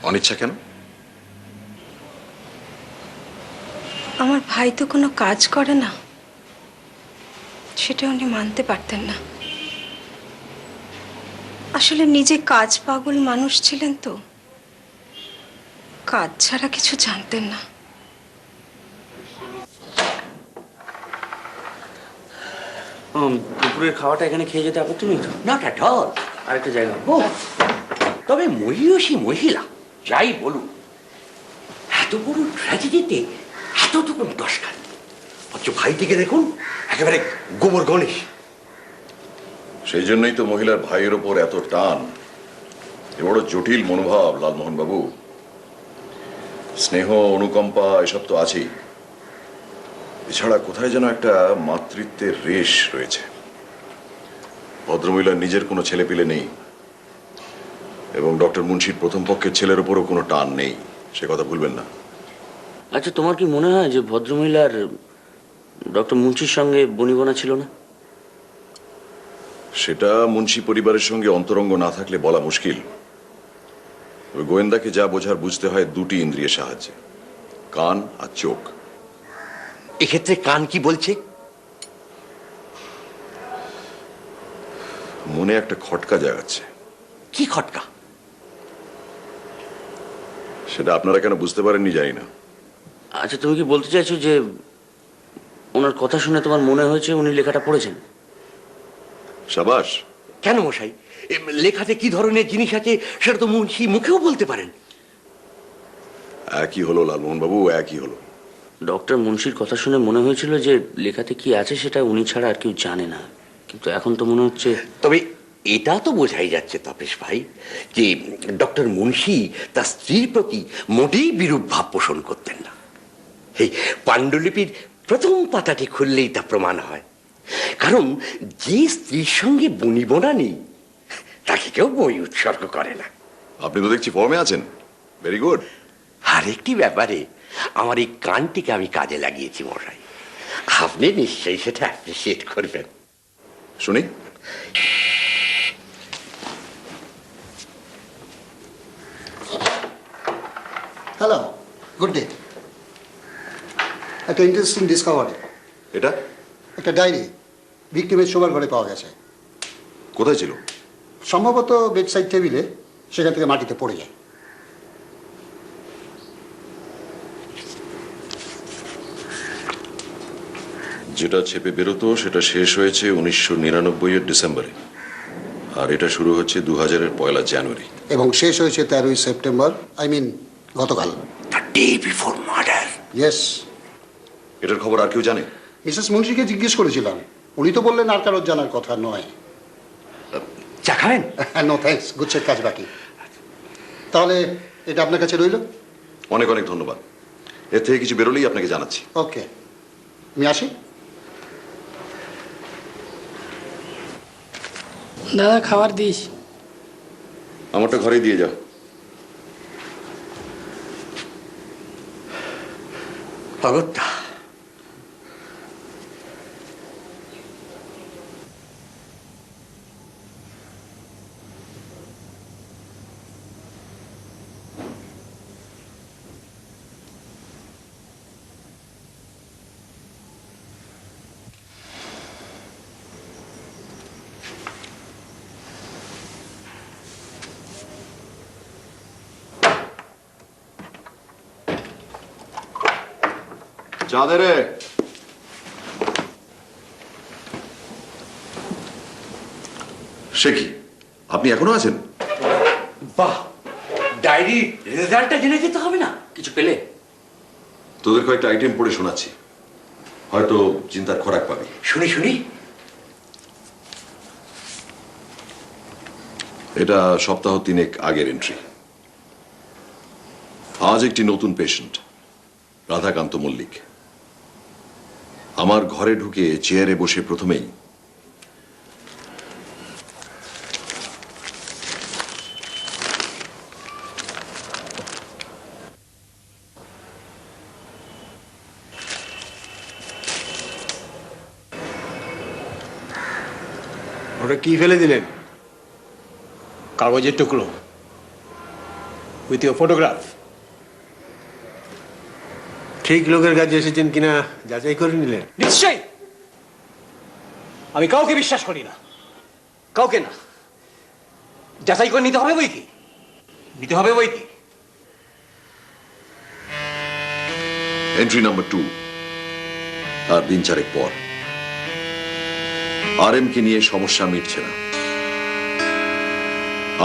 অনিচ্ছা কেন? আমার ভাই তো কোনো কাজ করে না, সেটা উনি মানতে পারতেন না। আসলে নিজে কাজ পাগল মানুষ ছিলেন তো, কাজ ছাড়া কিছু জানতেন না। দুপুরের খাওয়াটা এখানে খেয়ে যেতে আপত্তি নেই তো? Not at all. আরেকটা জায়গা। তবে মহিয়সী মহিলা যাই বলুন, এত বড় ট্র্যাজেডিতে এতটুকু দরকার। অথচ ভাইটিকে দেখুন, একেবারে গোবর গণেশ। সেই জন্যই তো মহিলার ভাইয়ের ওপর এত টান। এ বড় জটিল মনোভাব লালমোহন বাবু। স্নেহ, অনুকম্পা এসব তো আছেই, এছাড়া কোথায় যেন একটা মাতৃত্বের রেশ রয়েছে। ভদ্রমহিলার নিজের কোনো ছেলেপিলে নেই, এবং ডক্টর মুন্সির প্রথম পক্ষের ছেলের ওপরও কোনো টান নেই, সে কথা ভুলবেন না। আচ্ছা, তোমার কি মনে হয় যে ভদ্রমহিলার ডক্টর মুন্সির সঙ্গে বনিবনা ছিল না? সেটা মুন্সি পরিবারের সঙ্গে অন্তরঙ্গ না থাকলে বলা মুশকিল। ওই গোয়েন্দাকে যা বোঝার বুঝতে হয় দুটি ইন্দ্রিয়ের সাহায্যে, কান আর চোখ। এক্ষেত্রে কান কি বলছে? মনে একটা খটকা জাগাচ্ছে। কি খটকা? সেটা আপনারা কেন বুঝতে পারেননি জানি না। আচ্ছা, তুমি কি বলতে চাইছো যে ওনার কথা শুনে তোমার মনে হয়েছে উনি লেখাটা পড়েছেন? সাবাস। কেন মশাই, লেখাতে কি ধরনের জিনিস আছে সেটা তো মুন্সি মুখেও বলতে পারেন। একই হলো লালমোহন বাবু, একই হলো। ডক্টর মুন্সির কথা শুনে মনে হয়েছিল যে লেখাতে কি আছে সেটা উনি ছাড়া আর কেউ জানে না, কিন্তু এখন তো মনে হচ্ছে। তবে এটা তো বোঝাই যাচ্ছে তাপেশ ভাই যে ডক্টর মুন্সি তার স্ত্রীর প্রতি মোটেই বিরূপ ভাব পোষণ করতেন না। এই পাণ্ডুলিপির প্রথম পাতাটি খুললেই তা প্রমাণ হয়। কারণ যে স্ত্রীর সঙ্গে বনিবনা নেই তাকে কেউ বই উৎসর্গ করে না। আপনি তো দেখছি ফর্মে আছেন, ভেরি গুড। আরেকটি ব্যাপারে আমার এই কানটিকে আমি কাজে লাগিয়েছি মশাই, আপনি নিশ্চয়ই সেটা অ্যাপ্রিসিয়েট করবেন। শুনি। Hello, good day. একটা ইন্টারেস্টিং ডিসকভারি। এটা একটা ডায়েরি ভিক্টিমের শোবার ঘরে পাওয়া গেছে। কোথায় ছিল? সম্ভবত বেডসাইড টেবিলে, সেখান থেকে মাটিতে পড়ে যায়। যেটা ছেপে বেরোতো সেটা শেষ হয়েছে 1999-এর ডিসেম্বরে, আর এটা শুরু হচ্ছে 2000-এর 1 জানুয়ারি। এবং শেষ হয়েছে 13ই সেপ্টেম্বর, আই মিন গতকাল। The day before murder. Yes. এটার খবর আর কেউ জানে? মিসেস মুন্সিকে জিজ্ঞেস করেছিলাম, উনি তো বললেন আর কারোর জানার কথা নয়। চা খাবেন? নো থ্যাঙ্কস, গুচ্ছের কাজ বাকি। তাহলে এটা আপনার কাছে রইল। অনেক অনেক ধন্যবাদ। এর থেকে কিছু বেরোলেই আপনাকে জানাচ্ছি। ওকে, আমি আসি। দাদা, খাবার দিস। আমারটা ঘরে দিয়ে যাও। অগত্যা। চা দে রে। সে কি, আপনি এখনো আছেন? বাহ, ডায়েরি রেজাল্টটা জেনে যেতে হবে না? কিছু পেলে? তোদের কয়েকটা আইটেম পড়ে শোনাচ্ছি, হয়তো চিন্তার খোরাক পাবি। শুনি শুনি। এটা সপ্তাহ 3 আগের এন্ট্রি। আজ একটি নতুন পেশেন্ট, রাধাকান্ত মল্লিক, আমার ঘরে ঢুকে চেয়ারে বসে প্রথমেই ওটা কি ফেলে দিলেন? কাগজের টুকরো উইথ ইউর ফটোগ্রাফ। ঠিক লোকের কাছে এসেছেন কিনা যাচাই করে নিলেন? নিশ্চয়ই। আমি কাউকে বিশ্বাস করি না, কাউকে না। যাচাই করে নিতে হবে বই কি, নিতে হবে বই কি। এন্ট্রি নাম্বার 2, আর দিন 4 পর। RM কে নিয়ে সমস্যা মিটছে না।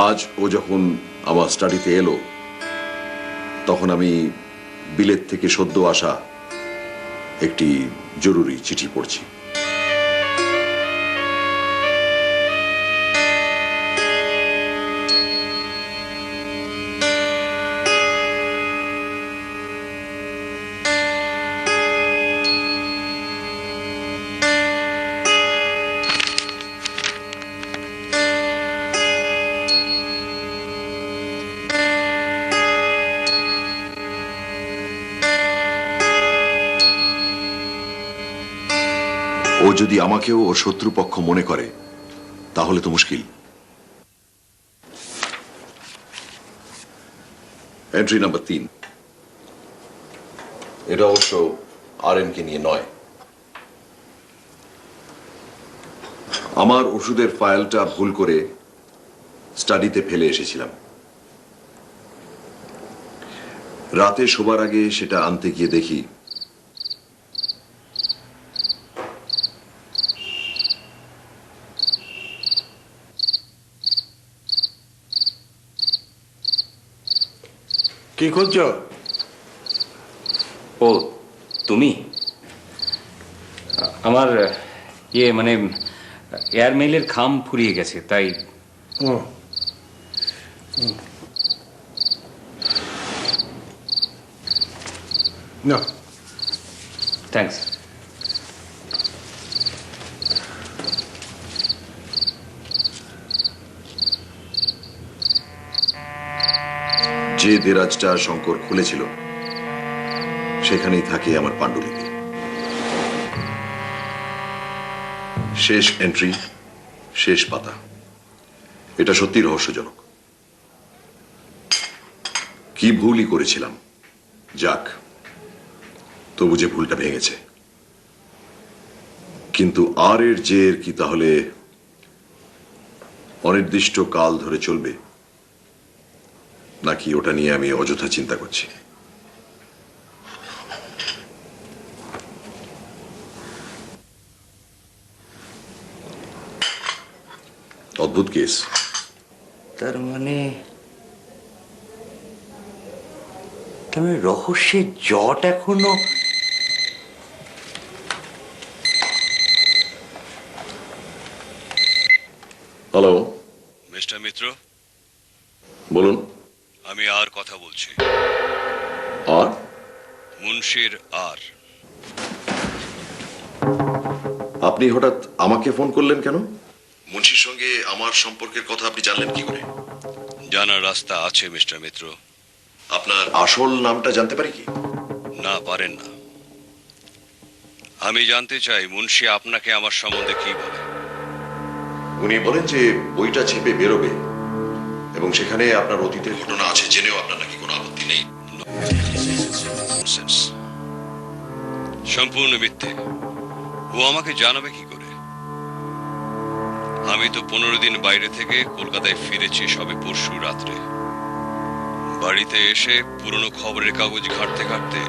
আজ ও যখন আমার স্টাডিতে এলো, তখন আমি বিলেত থেকে সদ্য আসা একটি জরুরি চিঠি পড়ছি। ও যদি আমাকেও ওর শত্রুপক্ষ মনে করে তাহলে তো মুশকিল। এন্ট্রি নাম্বার 3, এটা অবশ্য RM কে নিয়ে নয়। আমার ওষুধের ফাইলটা ভুল করে স্টাডিতে ফেলে এসেছিলাম। রাতে শোবার আগে সেটা আনতে গিয়ে দেখি কি খুঁজছো? ও তুমি? আমার মানে এয়ারমেইলের খাম ফুরিয়ে গেছে, তাই। ও না, থ্যাঙ্কস। যে দেরাজটা শঙ্কর খুলেছিল সেখানেই থাকে আমার পাণ্ডুলিপি। শেষ এন্ট্রি, শেষ পাতা। এটা সত্যি রহস্যজনক। কি ভুলই করেছিলাম, যাক, তবু যে ভুলটা ভেঙেছে। কিন্তু আর এর জের কি তাহলে অনির্দিষ্ট কাল ধরে চলবে, নাকি ওটা নিয়ে আমি অযথা চিন্তা করছি? অদ্ভুত কেস। তার মানে রহস্যের জট এখনো। হ্যালো মিস্টার মিত্র, বলুন। আমি আর কথা বলছি। আর মুন্সির আর। আপনি হঠাৎ আমাকে ফোন করলেন কেন? মুন্সির সঙ্গে আমার সম্পর্কের কথা আপনি জানলেন কি করে? জানার রাস্তা আছে মিস্টার মিত্র। আপনার আসল নামটা জানতে পারি কি? না, পারেন না। আমি জানতে চাই মুন্সি আপনাকে আমার সম্বন্ধে কি বলে। উনি বলেন যে বইটা ছেপে বেরোবে এবং সেখানে আপনার অতীতের ঘটনা আছে জেনেও আপনার নাকি কোনো আপত্তি নেই। সম্পূর্ণ মিথ্যে। ও আমাকে জানাবে কি করে? আমি তো 15 দিন বাইরে থেকে কলকাতায় ফিরেছি সবে পরশু রাত্রে। বাড়িতে এসে পুরনো খবরের কাগজ ঘাঁটতে ঘাঁটতে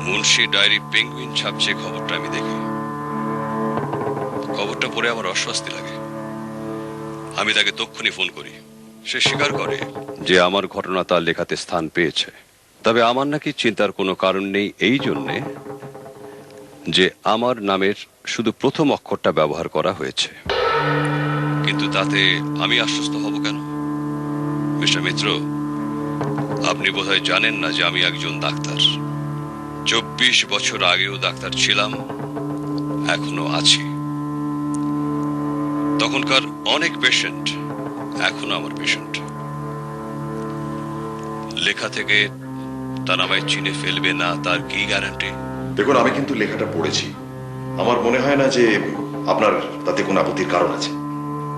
মুন্সি ডায়েরি পেঙ্গুইন ছাপছে খবরটা আমি দেখি। খবরটা পড়ে আমার অস্বস্তি লাগে। আমি তাকে তক্ষুনি ফোন করি। সে স্বীকার করে যে আমার ঘটনা তার লেখাতে স্থান পেয়েছে। তবে আমার নাকি চিন্তার কোনো কারণ নেই এই জন্যে যে আমার নামের শুধু প্রথম অক্ষরটা ব্যবহার করা হয়েছে। কিন্তু তাতে আমি আশ্বস্ত হব কেন? মিস্টার মিত্র, আপনি বোধহয় জানেন না যে আমি একজন ডাক্তার। 24 বছর আগেও ডাক্তার ছিলাম, এখনো আছি। তখনকার অনেক পেশেন্ট এখনো আমার পেশেন্ট। লেখা থেকে তারা আমায় চিনে ফেলবে না তার কি গ্যারান্টি? দেখুন, আমি কিন্তু লেখাটা পড়েছি। আমার মনে হয় না যে আপনার তাতে কোনো আপত্তির কারণ আছে।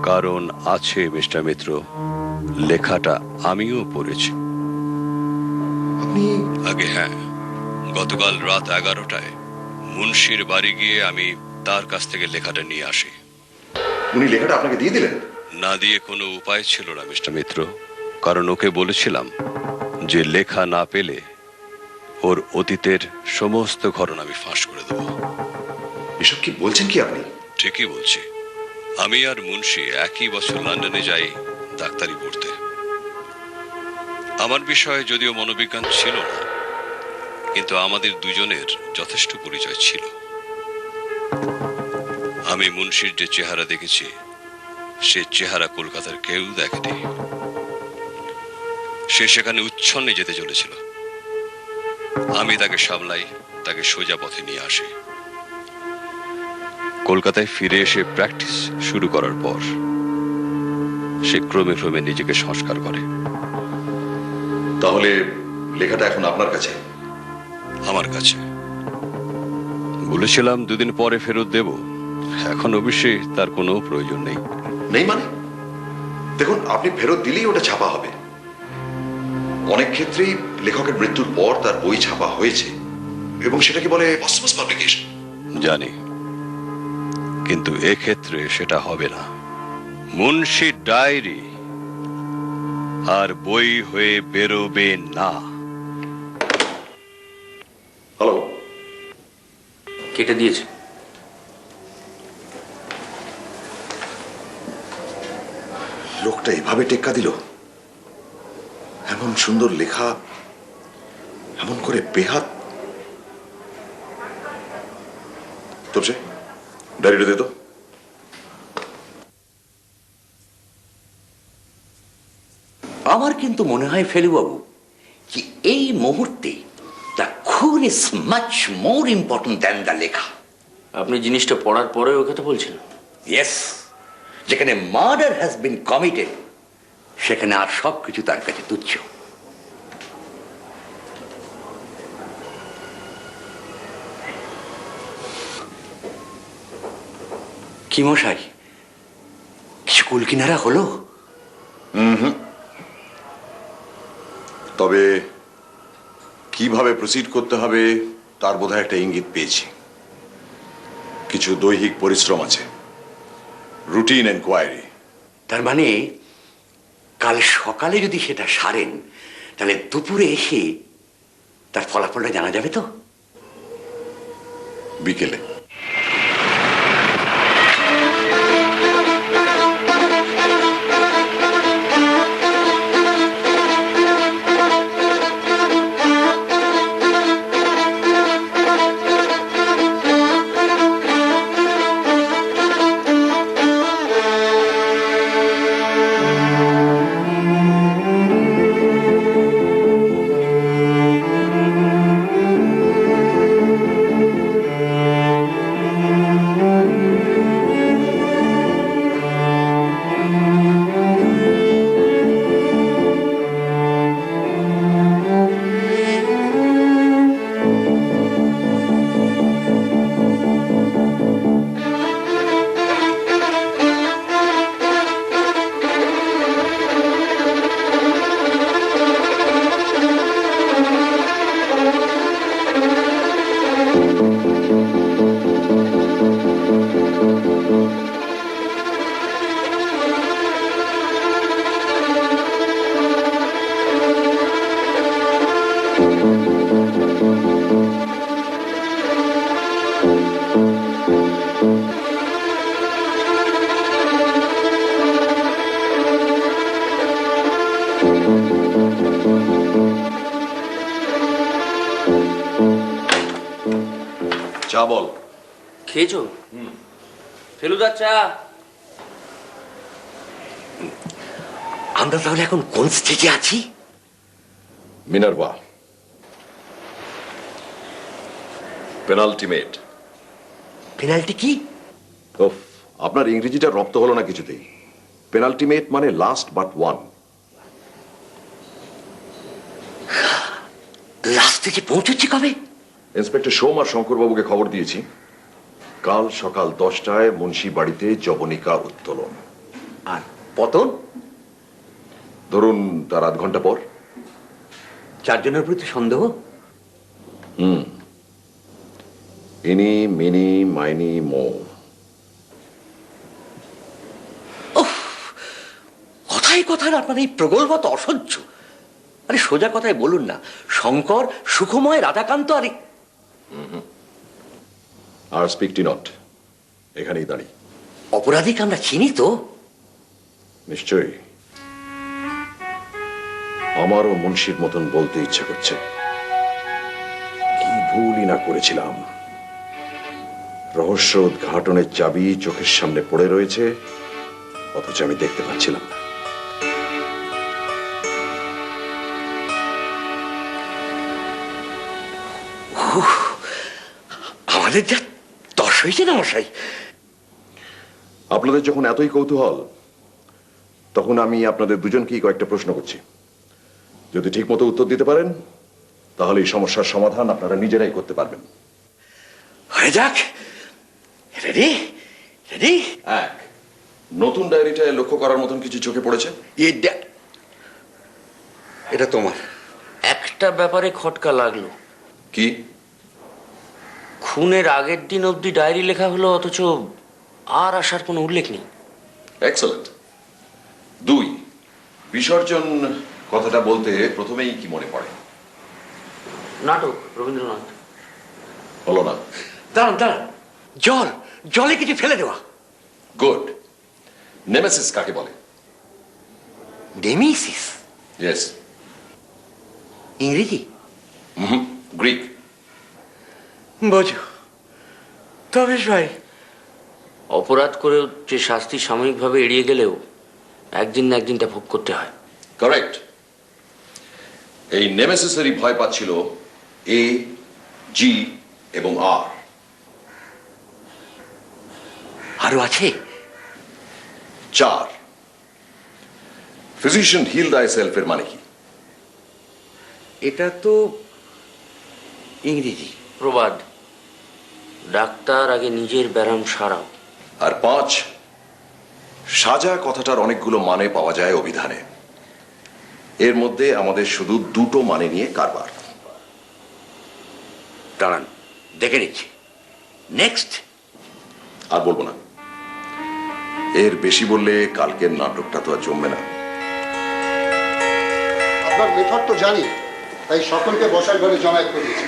কারণ আছে মিস্টার মিত্র, লেখাটা আমিও পড়েছি। আপনি? আগে হ্যাঁ, গতকাল রাত 11টায় মুন্সির বাড়ি গিয়ে আমি তার কাছ থেকে লেখাটা নিয়ে আসি। উনি লেখাটা আপনাকে দিয়ে দিলেন? না দিয়ে কোনো উপায় ছিল না মিস্টার মিত্র, কারণ ওকে বলেছিলাম যে লেখা না পেলে ওর অতীতের সমস্ত ঘটনা আমি ফাঁস করে দেব। এসব কি বলছেন কি আপনি? ঠিকই বলছি। আমি আর মুন্সি একই বছর লন্ডনে যাই ডাক্তারি পড়তে। আমার বিষয়ে যদিও মনোবিজ্ঞান ছিল না, কিন্তু আমাদের দুজনের যথেষ্ট পরিচয় ছিল। আমি মুন্সির যে চেহারা দেখেছি সে চেহারা কলকাতার কেউ দেখেনি। সে সেখানে উচ্ছন্নে যেতে চলেছিল। আমি তাকে সামলাই, তাকে সোজা পথে নিয়ে আসি। কলকাতায় ফিরে এসে প্র্যাকটিস শুরু করার পর সে ক্রমে ক্রমে নিজেকে সংস্কার করে। তাহলে লেখাটা এখন আপনার কাছে? আমার কাছে। বলেছিলাম 2 দিন পরে ফেরত দেব। এখন অবশ্যই তার কোনো প্রয়োজন নেই। নেই মানে? দেখুন, আপনি ফেরত দিলেই ওটা ছাপা হবে। অনেক ক্ষেত্রেই লেখকের মৃত্যুর পর তার বই ছাপা হয়েছে এবং সেটাকে বলে পসমাস পাবলিকেশন। জানি, কিন্তু এক্ষেত্রে সেটা হবে না। মুন্সি ডায়েরি আর বই হয়ে বেরোবে না। হ্যালো? কেটে দিয়েছে। লোকটা এভাবে টেক্কা দিল? এমন সুন্দর লেখা এমন করে বেহাত। তোরছে ডায়েরিটা দে তো। আমার কিন্তু মনে হয় ফেলুবাবু যে এই মুহূর্তে দ্য খুন is much more important than the লেখা। আপনি জিনিসটা পড়ার পরে ওই কথা বলছেন? ইয়েস, যেখানে মার্ডার হ্যাজ বিন কমিটেড সেখানে আর সব কিছু তার কাছে তুচ্ছ। কি মশাই, কিছু কুল কিনারা হলো? তবে কিভাবে প্রসিড করতে হবে তার বোধহয় একটা ইঙ্গিত পেয়েছি। কিছু দৈহিক পরিশ্রম আছে, রুটিন এনকোয়ারি। তার মানে কাল সকালে যদি সেটা সারেন তাহলে দুপুরে এসে তার ফলাফলটা জানা যাবে তো? বিকেলে। চা বল। খেয়েছো? ফেলুদার চা। আমরা তাহলে এখন কোন স্টেজে আছি? Minerva, penultimate. পেনাল্টি কি? ওফ, আপনার ইংরেজিটা রপ্ত হলো না কিছুতেই। পেনাল্টিমেট মানে লাস্ট বাট ওয়ান। লাস্ট স্টেজে পৌঁছচ্ছি কবে? ইন্সপেক্টর সোম আর শঙ্করবাবুকে খবর দিয়েছি, কাল সকাল 10টায় মুন্সি বাড়িতে জবনিকা উত্তোলন। আর পতন? ধরুন তার আধ ঘন্টা পর। 4 জনের প্রতি সন্দেহ? ইনি মিনি মাইনি মো। কথায় কথায় আপনার এই প্রগল্ভতা অসহ্য। আরে সোজা কথায় বলুন না, শঙ্কর, সুখময়, রাধাকান্ত আর স্পিকটি নট, এখানেই দাঁড়ি। অপরাধীকে আমরা চিনি তো? নিশ্চয়ই। আমারও মুন্সির মতন বলতে ইচ্ছা করছে, কি ভুলই না করেছিলাম। রহস্য উদ্ঘাটনের চাবি চোখের সামনে পড়ে রয়েছে, অথচ আমি দেখতে পাচ্ছিলাম না। আমাদের যা দশ হয়েছে না মশাই। আপনাদের যখন এতই কৌতূহল, তখন আমি আপনাদের দুজনকেই কয়েকটা প্রশ্ন করছি। যদি ঠিক মতো উত্তর দিতে পারেন, তাহলে এই সমস্যার সমাধান আপনারা নিজেরাই করতে পারবেন। হয়ে যাক। রেডি? রেডি? এক, নতুন ডায়েরিটায় লক্ষ্য করার মতন কিছু চোখে পড়েছে? এটা তোমার। একটা ব্যাপারে খটকা লাগলো। কি? খুনের আগের দিন অবধি ডায়েরি লেখা হলো, অথচ আর আসার কোনো উল্লেখ নেই। এক্সেলেন্ট। 2, বিসর্জন কথাটা বলতে প্রথমেই কি মনে পড়ে? নাটক, রবীন্দ্রনাথ। হলো না। দাঁড়ান দাঁড়ান, জল, জলে কিছু ফেলে দেওয়া। গুড। নেমেসিস কাকে বলে? নেমেসিস? ইয়েস। ইংরেজি? গ্রিক। বোঝো তবে ভাই, অপরাধ করেও যে শাস্তি সাময়িকভাবে এড়িয়ে গেলেও একদিন না একদিন তা ভোগ করতে হয়। কারেক্ট। এই নেমেসিসেরই ভয় পাচ্ছিল এ, জি এবং আর। আরো আছে? 4, ফিজিশিয়ান হিল দাই সেলফ এর মানে কি? এটা তো ইংরেজি প্রবাদ, ডাক্তার আগে নিজের ব্যারাম সারাও। আর 5, সাজা কথাটার অনেকগুলো মানে পাওয়া যায় অভিধানে। এর মধ্যে আমাদের শুধু 2টো মানে নিয়ে কারবার। দাঁড়ান দেখে নিচ্ছি। নেক্সট। আর বলবো না, এর বেশি বললে কালকের নাটকটা তো আর জমবে না। আপনার মেথড তো জানি, তাই সকলকে বসার ঘরে জমায়েত করে দিয়েছি।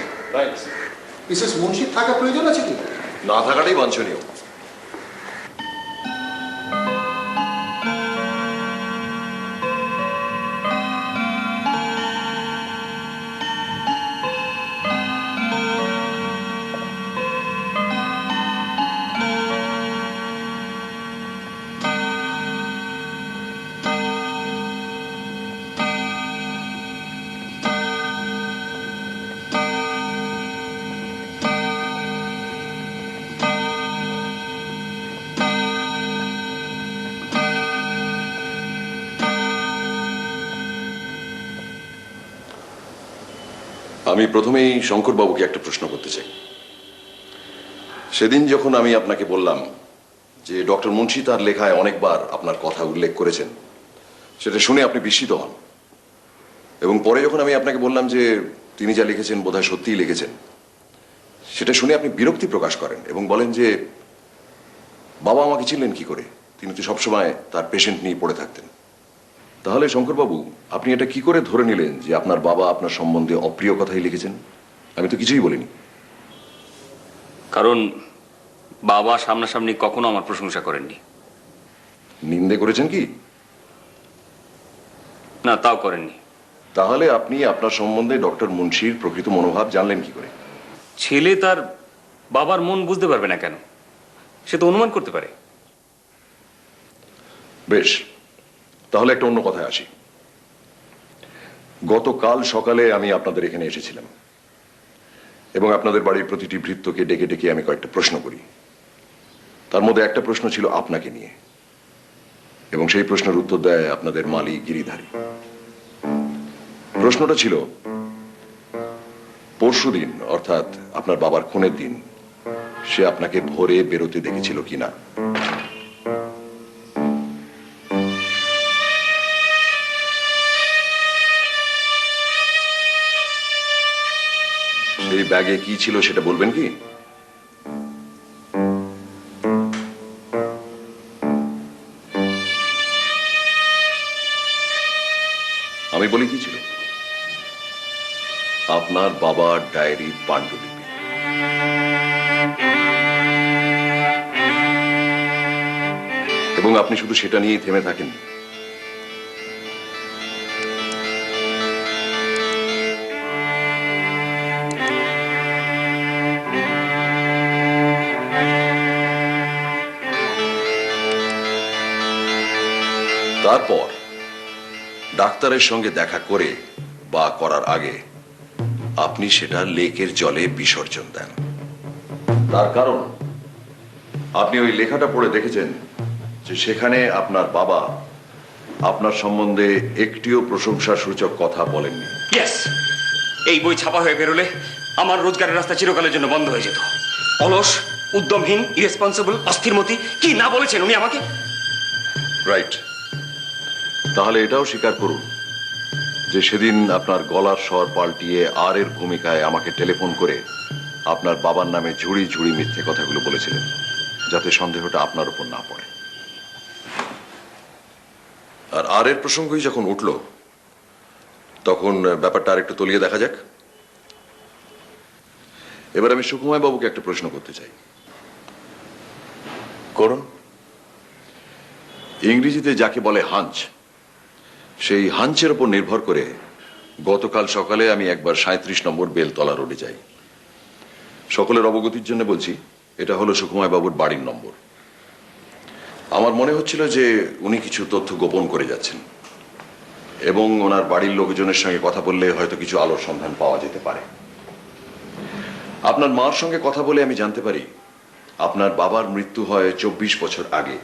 মিসেস মুন্সির থাকা প্রয়োজন আছে কি? না থাকাটাই বাঞ্ছনীয়। আমি প্রথমেই শঙ্করবাবুকে একটা প্রশ্ন করতে চাই। সেদিন যখন আমি আপনাকে বললাম যে ডক্টর মুন্সি তার লেখায় অনেকবার আপনার কথা উল্লেখ করেছেন, সেটা শুনে আপনি বিস্মিত হন। এবং পরে যখন আমি আপনাকে বললাম যে তিনি যা লিখেছেন বোধহয় সত্যিই লিখেছেন, সেটা শুনে আপনি বিরক্তি প্রকাশ করেন এবং বলেন যে বাবা আমাকে চিনলেন কি করে, তিনি তো সবসময় তার পেশেন্ট নিয়ে পড়ে থাকতেন। তাহলে শঙ্করবাবু, আপনি এটা কি করে ধরে নিলেন যে আপনার বাবা আপনার সম্বন্ধে অপ্রিয় কথাই লিখেছেন? আমি তো কিছুই বলিনি। কারণ বাবা সামনাসামনি কখনো আমার প্রশংসা করেননি। নিন্দে করেছেন কি? না, তাও করেননি। তাহলে আপনি আপনার সম্বন্ধে ডক্টর মুন্সির প্রকৃত মনোভাব জানলেন কি করে? ছেলে তার বাবার মন বুঝতে পারবে না কেন? সে তো অনুমান করতে পারে। বেশ, তাহলে একটা অন্য কথায় আসি। গতকাল সকালে আমি আপনাদের এখানে এসেছিলাম এবং আপনাদের বাড়ির প্রতিটি ভৃত্যকে ডেকে ডেকে আমি কয়েকটা প্রশ্ন করি। তার মধ্যে একটা প্রশ্ন ছিল আপনাকে নিয়ে, এবং সেই প্রশ্নের উত্তর দেয় আপনাদের মালি গিরিধারী। প্রশ্নটা ছিল, পরশুদিন অর্থাৎ আপনার বাবার খুনের দিন সে আপনাকে ভোরে বেরোতে দেখেছিল কিনা। সেই ব্যাগে কি ছিল সেটা বলবেন কি? আমি বলি কি ছিল? আপনার বাবার ডায়েরির পাণ্ডুলিপি। এবং আপনি শুধু সেটা নিয়েই থেমে থাকেন। তারপর ডাক্তারের সঙ্গে দেখা করে বা করার আগে আপনি সেটা লেকের জলে বিসর্জন দেন। তার কারণ আপনি ওই লেখাটা পড়ে দেখেছেন যে সেখানে আপনার বাবা আপনার সম্বন্ধে একটিও প্রশংসাসূচক কথা বলেননি। ইয়েস, এই বই ছাপা হয়ে বেরোলে আমার রোজগারের রাস্তা চিরকালের জন্য বন্ধ হয়ে যেত। অলস, উদ্যমহীন, ইরেসপন্সিবল, অস্থিরমতি, কি না বলেছেন উনি আমাকে। রাইট, তাহলে এটাও স্বীকার করুন যে সেদিন আপনার গলার স্বর পাল্টিয়ে আর এর ভূমিকায় আমাকে টেলিফোন করে আপনার বাবার নামে ঝুড়ি ঝুড়ি মিথ্যে কথাগুলো বলেছিলেন, যাতে সন্দেহটা আপনার উপর না পড়ে। আর এর প্রসঙ্গই যখন উঠল, তখন ব্যাপারটা আর একটু তলিয়ে দেখা যাক। এবার আমি সুকুমার বাবুকে একটা প্রশ্ন করতে চাই। করুন। ইংরেজিতে যাকে বলে হাঞ্চ, সেই হাঞ্চের উপর নির্ভর করে গতকাল সকালে আমি একবার 37 নম্বর বেলতলা রোডে যাই। সকলের অবগতির জন্য বলছি, এটা হলো সুকুমার বাবুর বাড়ির নম্বর। আমার মনে হচ্ছিল যে উনি কিছু তথ্য গোপন করে যাচ্ছেন এবং ওনার বাড়ির লোকজনের সঙ্গে কথা বললে হয়তো কিছু আলোর সন্ধান পাওয়া যেতে পারে। আপনার মার সঙ্গে কথা বলে আমি জানতে পারি আপনার বাবার মৃত্যু হয় 24 বছর আগে,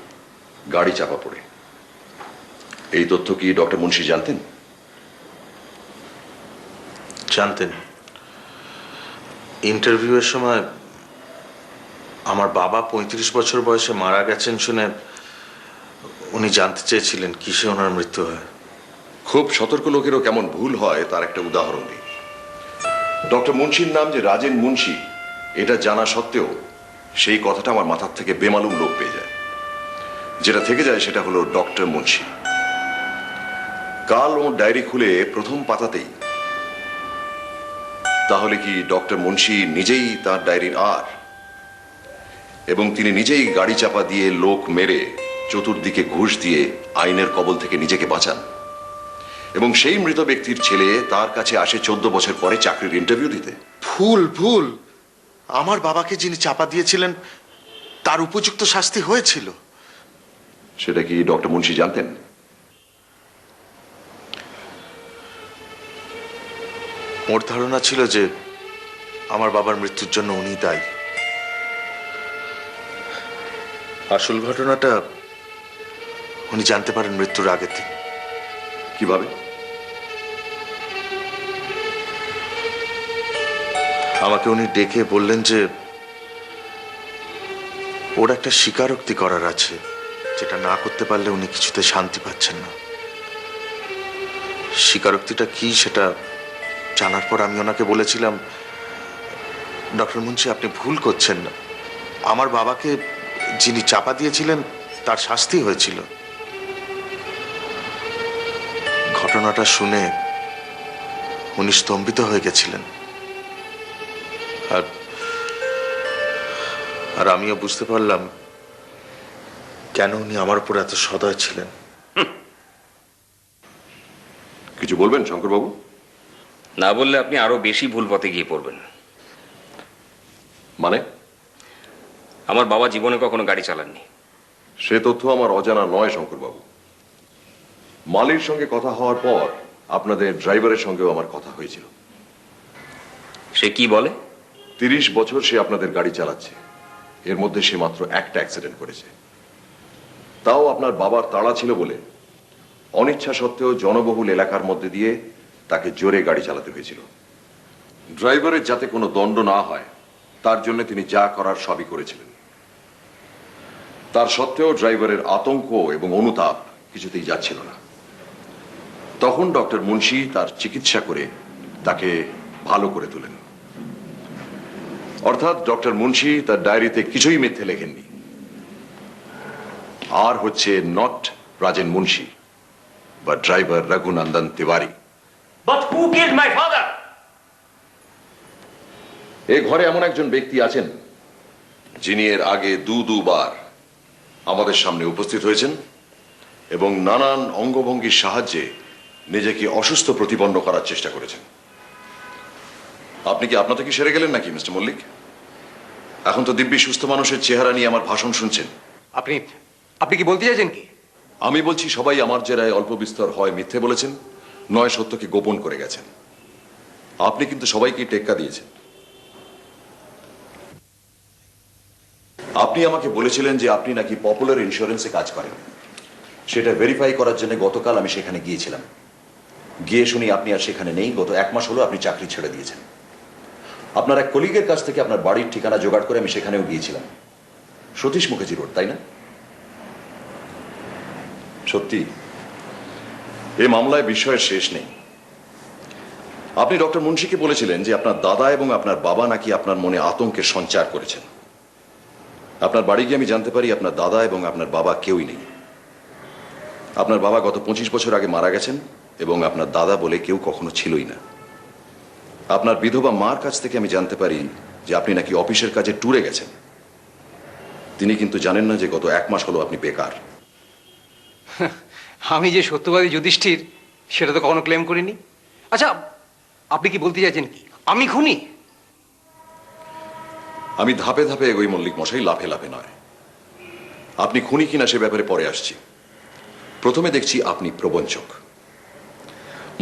গাড়ি চাপা পড়ে। এই তথ্য কি ডক্টর মুন্সি জানতেন? জানতেন। ইন্টারভিউয়ের সময় আমার বাবা 35 বছর বয়সে মারা গেছেন শুনে উনি জানতে চেয়েছিলেন কিসে ওনার মৃত্যু হয়। খুব সতর্ক লোকেরও কেমন ভুল হয় তার একটা উদাহরণ দিই। ডক্টর মুন্সির নাম যে রাজেন মুন্সি, এটা জানা সত্ত্বেও সেই কথাটা আমার মাথার থেকে বেমালুম লোক পেয়ে যায়। যেটা থেকে যায় সেটা হলো ডক্টর মুন্সি। কাল ওর ডায়েরি খুলে প্রথম পাতাতেই, তাহলে কি ডক্টর মুন্সি নিজেই তার ডায়েরির আর, এবং তিনি নিজেই গাড়ি চাপা দিয়ে লোক মেরে চতুর্দিকে ঘুষ দিয়ে আইনের কবল থেকে নিজেকে বাঁচান, এবং সেই মৃত ব্যক্তির ছেলে তার কাছে আসে 14 বছর পরে চাকরির ইন্টারভিউ দিতে? ভুল ভুল। আমার বাবাকে যিনি চাপা দিয়েছিলেন তার উপযুক্ত শাস্তি হয়েছিল। সেটা কি ডক্টর মুন্সি জানতেন? ওর ধারণা ছিল যে আমার বাবার মৃত্যুর জন্য উনি দায়ী। আসল ঘটনাটা উনি জানতে পারেন মৃত্যুর আগের দিন। কিভাবে? আমাকে উনি ডেকে বললেন যে ওর একটা স্বীকারোক্তি করার আছে, যেটা না করতে পারলে উনি কিছুতে শান্তি পাচ্ছেন না। স্বীকারোক্তিটা কি সেটা জানার পর আমি ওনাকে বলেছিলাম, ডক্টর মুন্সি আপনি ভুল করছেন না, আমার বাবাকে যিনি চাপা দিয়েছিলেন তার শাস্তি হয়েছিল। ঘটনাটা শুনে উনি স্তম্ভিত হয়ে গেছিলেন, আর আমিও বুঝতে পারলাম কেন উনি আমার উপর এত সদয় ছিলেন। কিছু বলবেন শঙ্করবাবু? না বললে আপনি আরো বেশি ভুল পথে গিয়ে পড়বেন। মানে? আমার বাবা জীবনে কখনো গাড়ি চালাননি। সে তথ্য আমার অজানা নয় শঙ্করবাবু। মালির সঙ্গে কথা হওয়ার পর আপনাদের ড্রাইভারের সঙ্গেও আমার কথা হয়েছিল। সে কি বলে? 30 বছর সে আপনাদের গাড়ি চালাচ্ছে, এর মধ্যে সে মাত্র একটা অ্যাক্সিডেন্ট করেছে। তাও আপনার বাবার তাড়া ছিল বলে অনিচ্ছা সত্ত্বেও জনবহুল এলাকার মধ্যে দিয়ে তাকে জোরে গাড়ি চালাতে হয়েছিল। ড্রাইভারের যাতে কোনো দণ্ড না হয় তার জন্য তিনি যা করার সবই করেছিলেন। তার সত্ত্বেও ড্রাইভারের আতঙ্ক এবং অনুতাপ কিছুতেই যাচ্ছিল না। তখন ডক্টর মুন্সি তার চিকিৎসা করে তাকে ভালো করে তোলেন। অর্থাৎ ডক্টর মুন্সি তার ডায়েরিতে কিছুই মিথ্যে লেখেননি। আর হচ্ছে নট রাজেন মুন্সি বা driver Raghunandan Tiwari. But who killed my father? এই ঘরে এমন একজন ব্যক্তি আছেন যিনি এর আগে দুবার আমাদের সামনে উপস্থিত হয়েছেন এবং নানান অঙ্গভঙ্গির সাহায্যে নিজেকে অসুস্থ প্রতিপন্ন করার চেষ্টা করেছেন। আপনি কি আপনা থেকে সেরে গেলেন নাকি মিস্টার মল্লিক? এখন তো দিব্যি সুস্থ মানুষের চেহারা নিয়ে আমার ভাষণ শুনছেন। আপনি কি বলতে চাইছেন কি? আমি বলছি সবাই আমার জেরায় অল্প বিস্তর হয় মিথ্যে বলেছেন, নয় সত্যকে গোপন করে গেছেন। আপনি কিন্তু সবাইকে টেক্কা দিয়েছেন। আপনি আমাকে বলেছিলেন যে আপনি নাকি পপুলার ইন্স্যুরেন্সে কাজ করেন। সেটা ভেরিফাই করার জন্য গতকাল আমি সেখানে গিয়েছিলাম। গিয়ে শুনি আপনি আর সেখানে নেই। গত 1 মাস হলো আপনি চাকরি ছেড়ে দিয়েছেন। আপনার এক কলিগের কাছ থেকে আপনার বাড়ির ঠিকানা জোগাড় করে আমি সেখানেও গিয়েছিলাম। সতীশ মুখার্জি রোড, তাই না? সত্যি এই মামলায় বিষয়ের শেষ নেই। আপনি ডক্টর মুন্সিকে বলেছিলেন যে আপনার দাদা এবং আপনার বাবা নাকি আপনার মনে আতঙ্কের সঞ্চার করেছেন। আপনার বাড়ি গিয়ে আমি জানতে পারি আপনার দাদা এবং আপনার বাবা কেউই নেই। আপনার বাবা গত 25 বছর আগে মারা গেছেন এবং আপনার দাদা বলে কেউ কখনো ছিলই না। আপনার বিধবা মার কাছ থেকে আমি জানতে পারি যে আপনি নাকি অফিসের কাজে ট্যুরে গেছেন। তিনি কিন্তু জানেন না যে গত 1 মাস হলো আপনি বেকার। আমি যে সত্যবাদী যুধিষ্ঠির সেটা তো কখনো ক্লেম করিনি। আচ্ছা, আপনি কি বলতে চাইছেন কি আমি খুনি? আমি ধাপে ধাপে এগোই মল্লিক মশাই, লাফে লাফে নয়। আপনি খুনি কিনা সে ব্যাপারে পরে আসছি। প্রথমে দেখছি আপনি প্রবঞ্চক।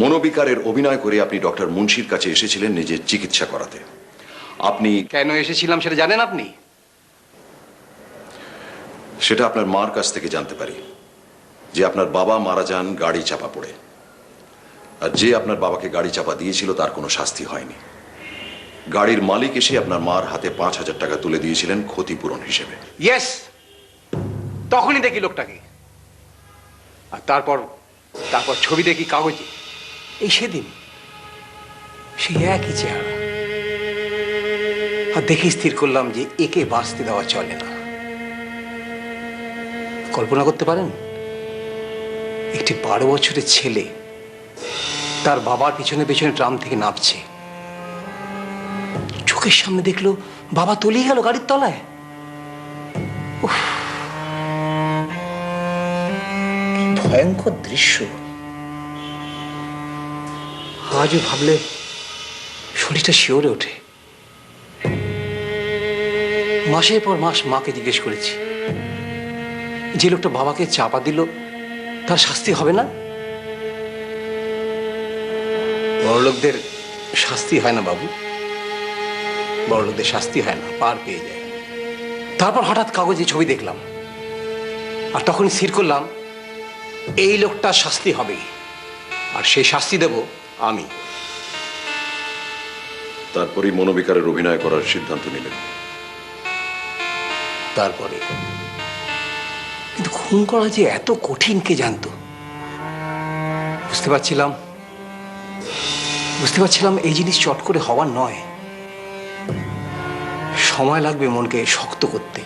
মনোবিকারের অভিনয় করে আপনি ডক্টর মুন্সির কাছে এসেছিলেন নিজের চিকিৎসা করাতে। আপনি কেন এসেছিলাম সেটা জানেন আপনি? সেটা আপনার মার কাছ থেকে জানতে পারি যে আপনার বাবা মারা যান গাড়ি চাপা পড়ে। আর যে আপনার বাবাকে গাড়ি চাপা দিয়েছিল তার কোনো শাস্তি হয়নি। গাড়ির মালিক এসে আপনার মার হাতে 5,000 টাকা তুলে দিয়েছিলেন ক্ষতিপূরণ হিসেবে। ইয়েস, তখনই দেখি লোকটাকে। আর তারপর ছবি দেখি কাগজে। এই সেদিন সেই একই চেহারা। আর দেখে স্থির করলাম যে একে বাঁচতে দেওয়া চলে না। কল্পনা করতে পারেন একটি 12 বছরের ছেলে তার বাবার পিছনে পিছনে ট্রাম থেকে নামছে, চোখের সামনে দেখলো বাবা তলিয়ে গেল গাড়ির তলায়। ভয়ঙ্কর দৃশ্য। আজও ভাবলে শরীরটা শিওরে ওঠে। মাসের পর মাস মাকে জিজ্ঞেস করেছি, যে লোকটা বাবাকে চাপা দিল তার শাস্তি হবে না? বড়লোকদের শাস্তি হয় না বাবু, বড়লোকদের শাস্তি হয় না, পার পেয়ে যায়। তারপর হঠাৎ কাগজে ছবি দেখলাম আর তখনই স্থির করলাম এই লোকটার শাস্তি হবে, আর সেই শাস্তি দেব আমি। তারপরই মনোবিকারের অভিনয় করার সিদ্ধান্ত নিলেন। তারপরে কিন্তু খুন করা যে এত কঠিন কে জানতো? বুঝতে পারছিলাম এই জিনিস চট করে হওয়ার নয়। সময় লাগবে মনকে শক্ত করতে।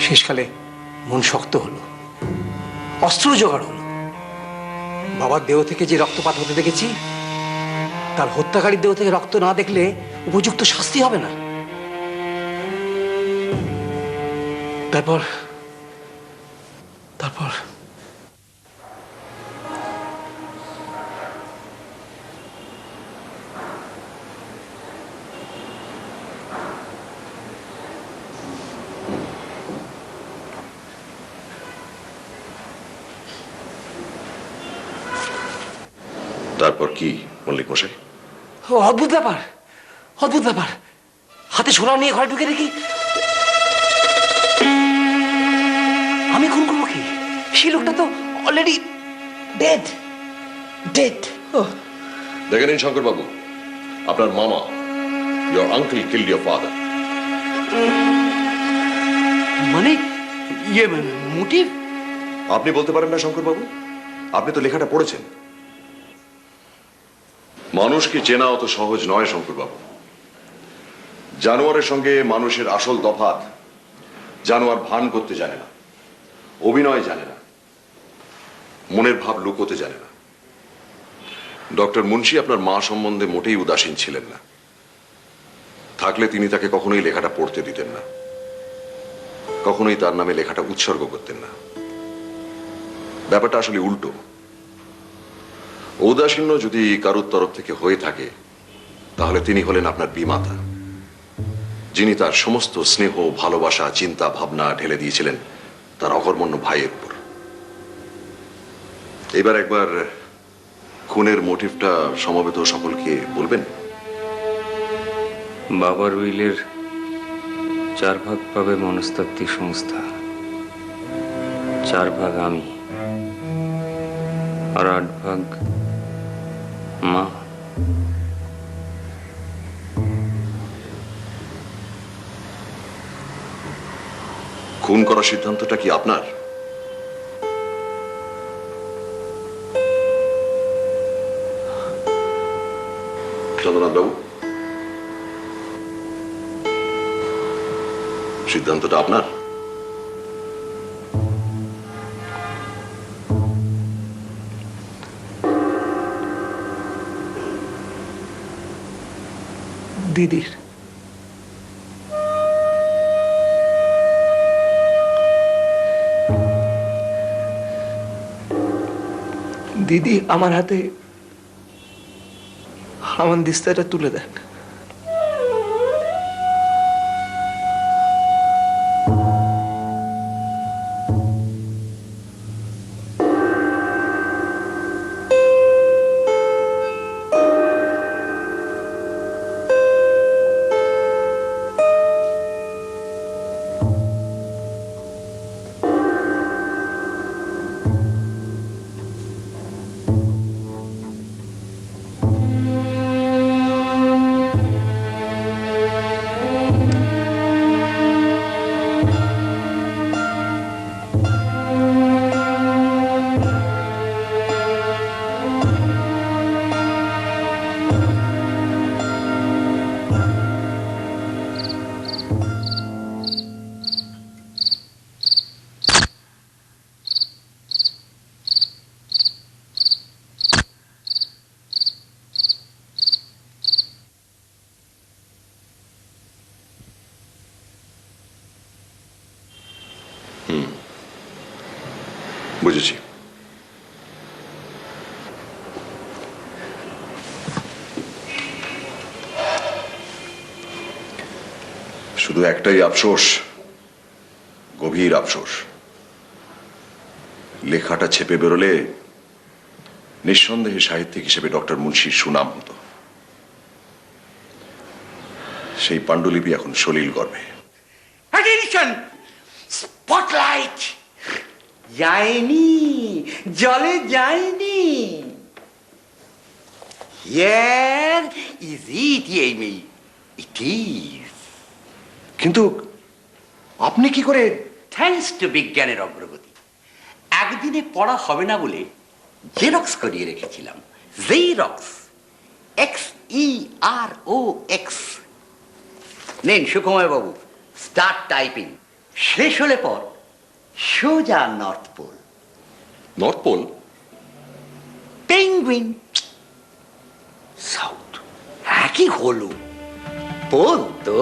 শেষকালে মন শক্ত হলো, অস্ত্র জোগাড় হলো। বাবার দেহ থেকে যে রক্তপাত হতে দেখেছি, তার হত্যাকারীর দেহ থেকে রক্ত না দেখলে উপযুক্ত শাস্তি হবে না। তারপর তারপর কি মল্লিক মশাই? অদ্ভুত ব্যাপার, অদ্ভুত ব্যাপার। হাতে ছোলা নিয়ে ঘরে ঢুকে দেখি আমি খুন করবো কি? সেই লোকটা তো অলরেডি ডেড, ডেড। দেখে নিন শঙ্কর বাবু, আপনার মামা, your uncle killed your father. মানে ইয়ে মোটিভ? আপনি বলতে পারেন না শঙ্কর বাবু? আপনি তো লেখাটা পড়েছেন। মানুষকে চেনা অত সহজ নয় শঙ্কর বাবু। জানোয়ারের সঙ্গে মানুষের আসল তফাৎ, জানোয়ার ভান করতে জানে না, অভিনয় জানে না, মনের ভাব লুকোতে জানে না। ডক্টর মুন্সি আপনার মা সম্বন্ধে মোটেই উদাসীন ছিলেন না। থাকলে তিনি তাকে কখনোই লেখাটা পড়তে দিতেন না, কখনোই তার নামে লেখাটা উৎসর্গ করতেন না। ব্যাপারটা আসলে উল্টো। ঔদাসীন্য যদি কারোর তরফ থেকে হয়ে থাকে, তাহলে তিনি হলেন আপনার বিমাতা, যিনি তার সমস্ত স্নেহ, ভালোবাসা, চিন্তা ভাবনা ঢেলে দিয়েছিলেন তার অকর্মণ্য ভাইয়ের উপর। এবার একবার খুনের মোটিভটা সমবেত সকলকে বলবেন। বাবার উইলের 4 ভাগ পাবে মনস্তাত্ত্বিক সংস্থা, 4 ভাগ আমি, আর 8 ভাগ মা। খুন করার সিদ্ধান্তটা কি আপনার? চন্দ্রনাথ বাবু, সিদ্ধান্তটা আপনার? দিদির। দিদি আমার হাতে হামানদিস্তাটা তুলে দেন। বুঝেছি। শুধু একটাই আফসোস, গভীর আফসোস, লেখাটা ছেপে বেরোলে নিঃসন্দেহে সাহিত্যিক হিসেবে ডক্টর মুন্সির সুনাম হতো। সেই পাণ্ডুলিপি এখন সলিল গর্বে। স্পটলাইট যায়নি, জলে যায়নি। Here is it, Amy. It is. কিন্তু আপনি কি করে? থ্যাঙ্কস টু বিজ্ঞানের অগ্রগতি। একদিনে পড়া হবে না বলে জেরক্স করিয়ে রেখেছিলাম। Xerox, XEROX। নিন সুকুমার বাবু, স্টার্ট টাইপিং। শেষ হলে পর সোজা north pole. North pole? Penguin. South একই হলো, পোল তো।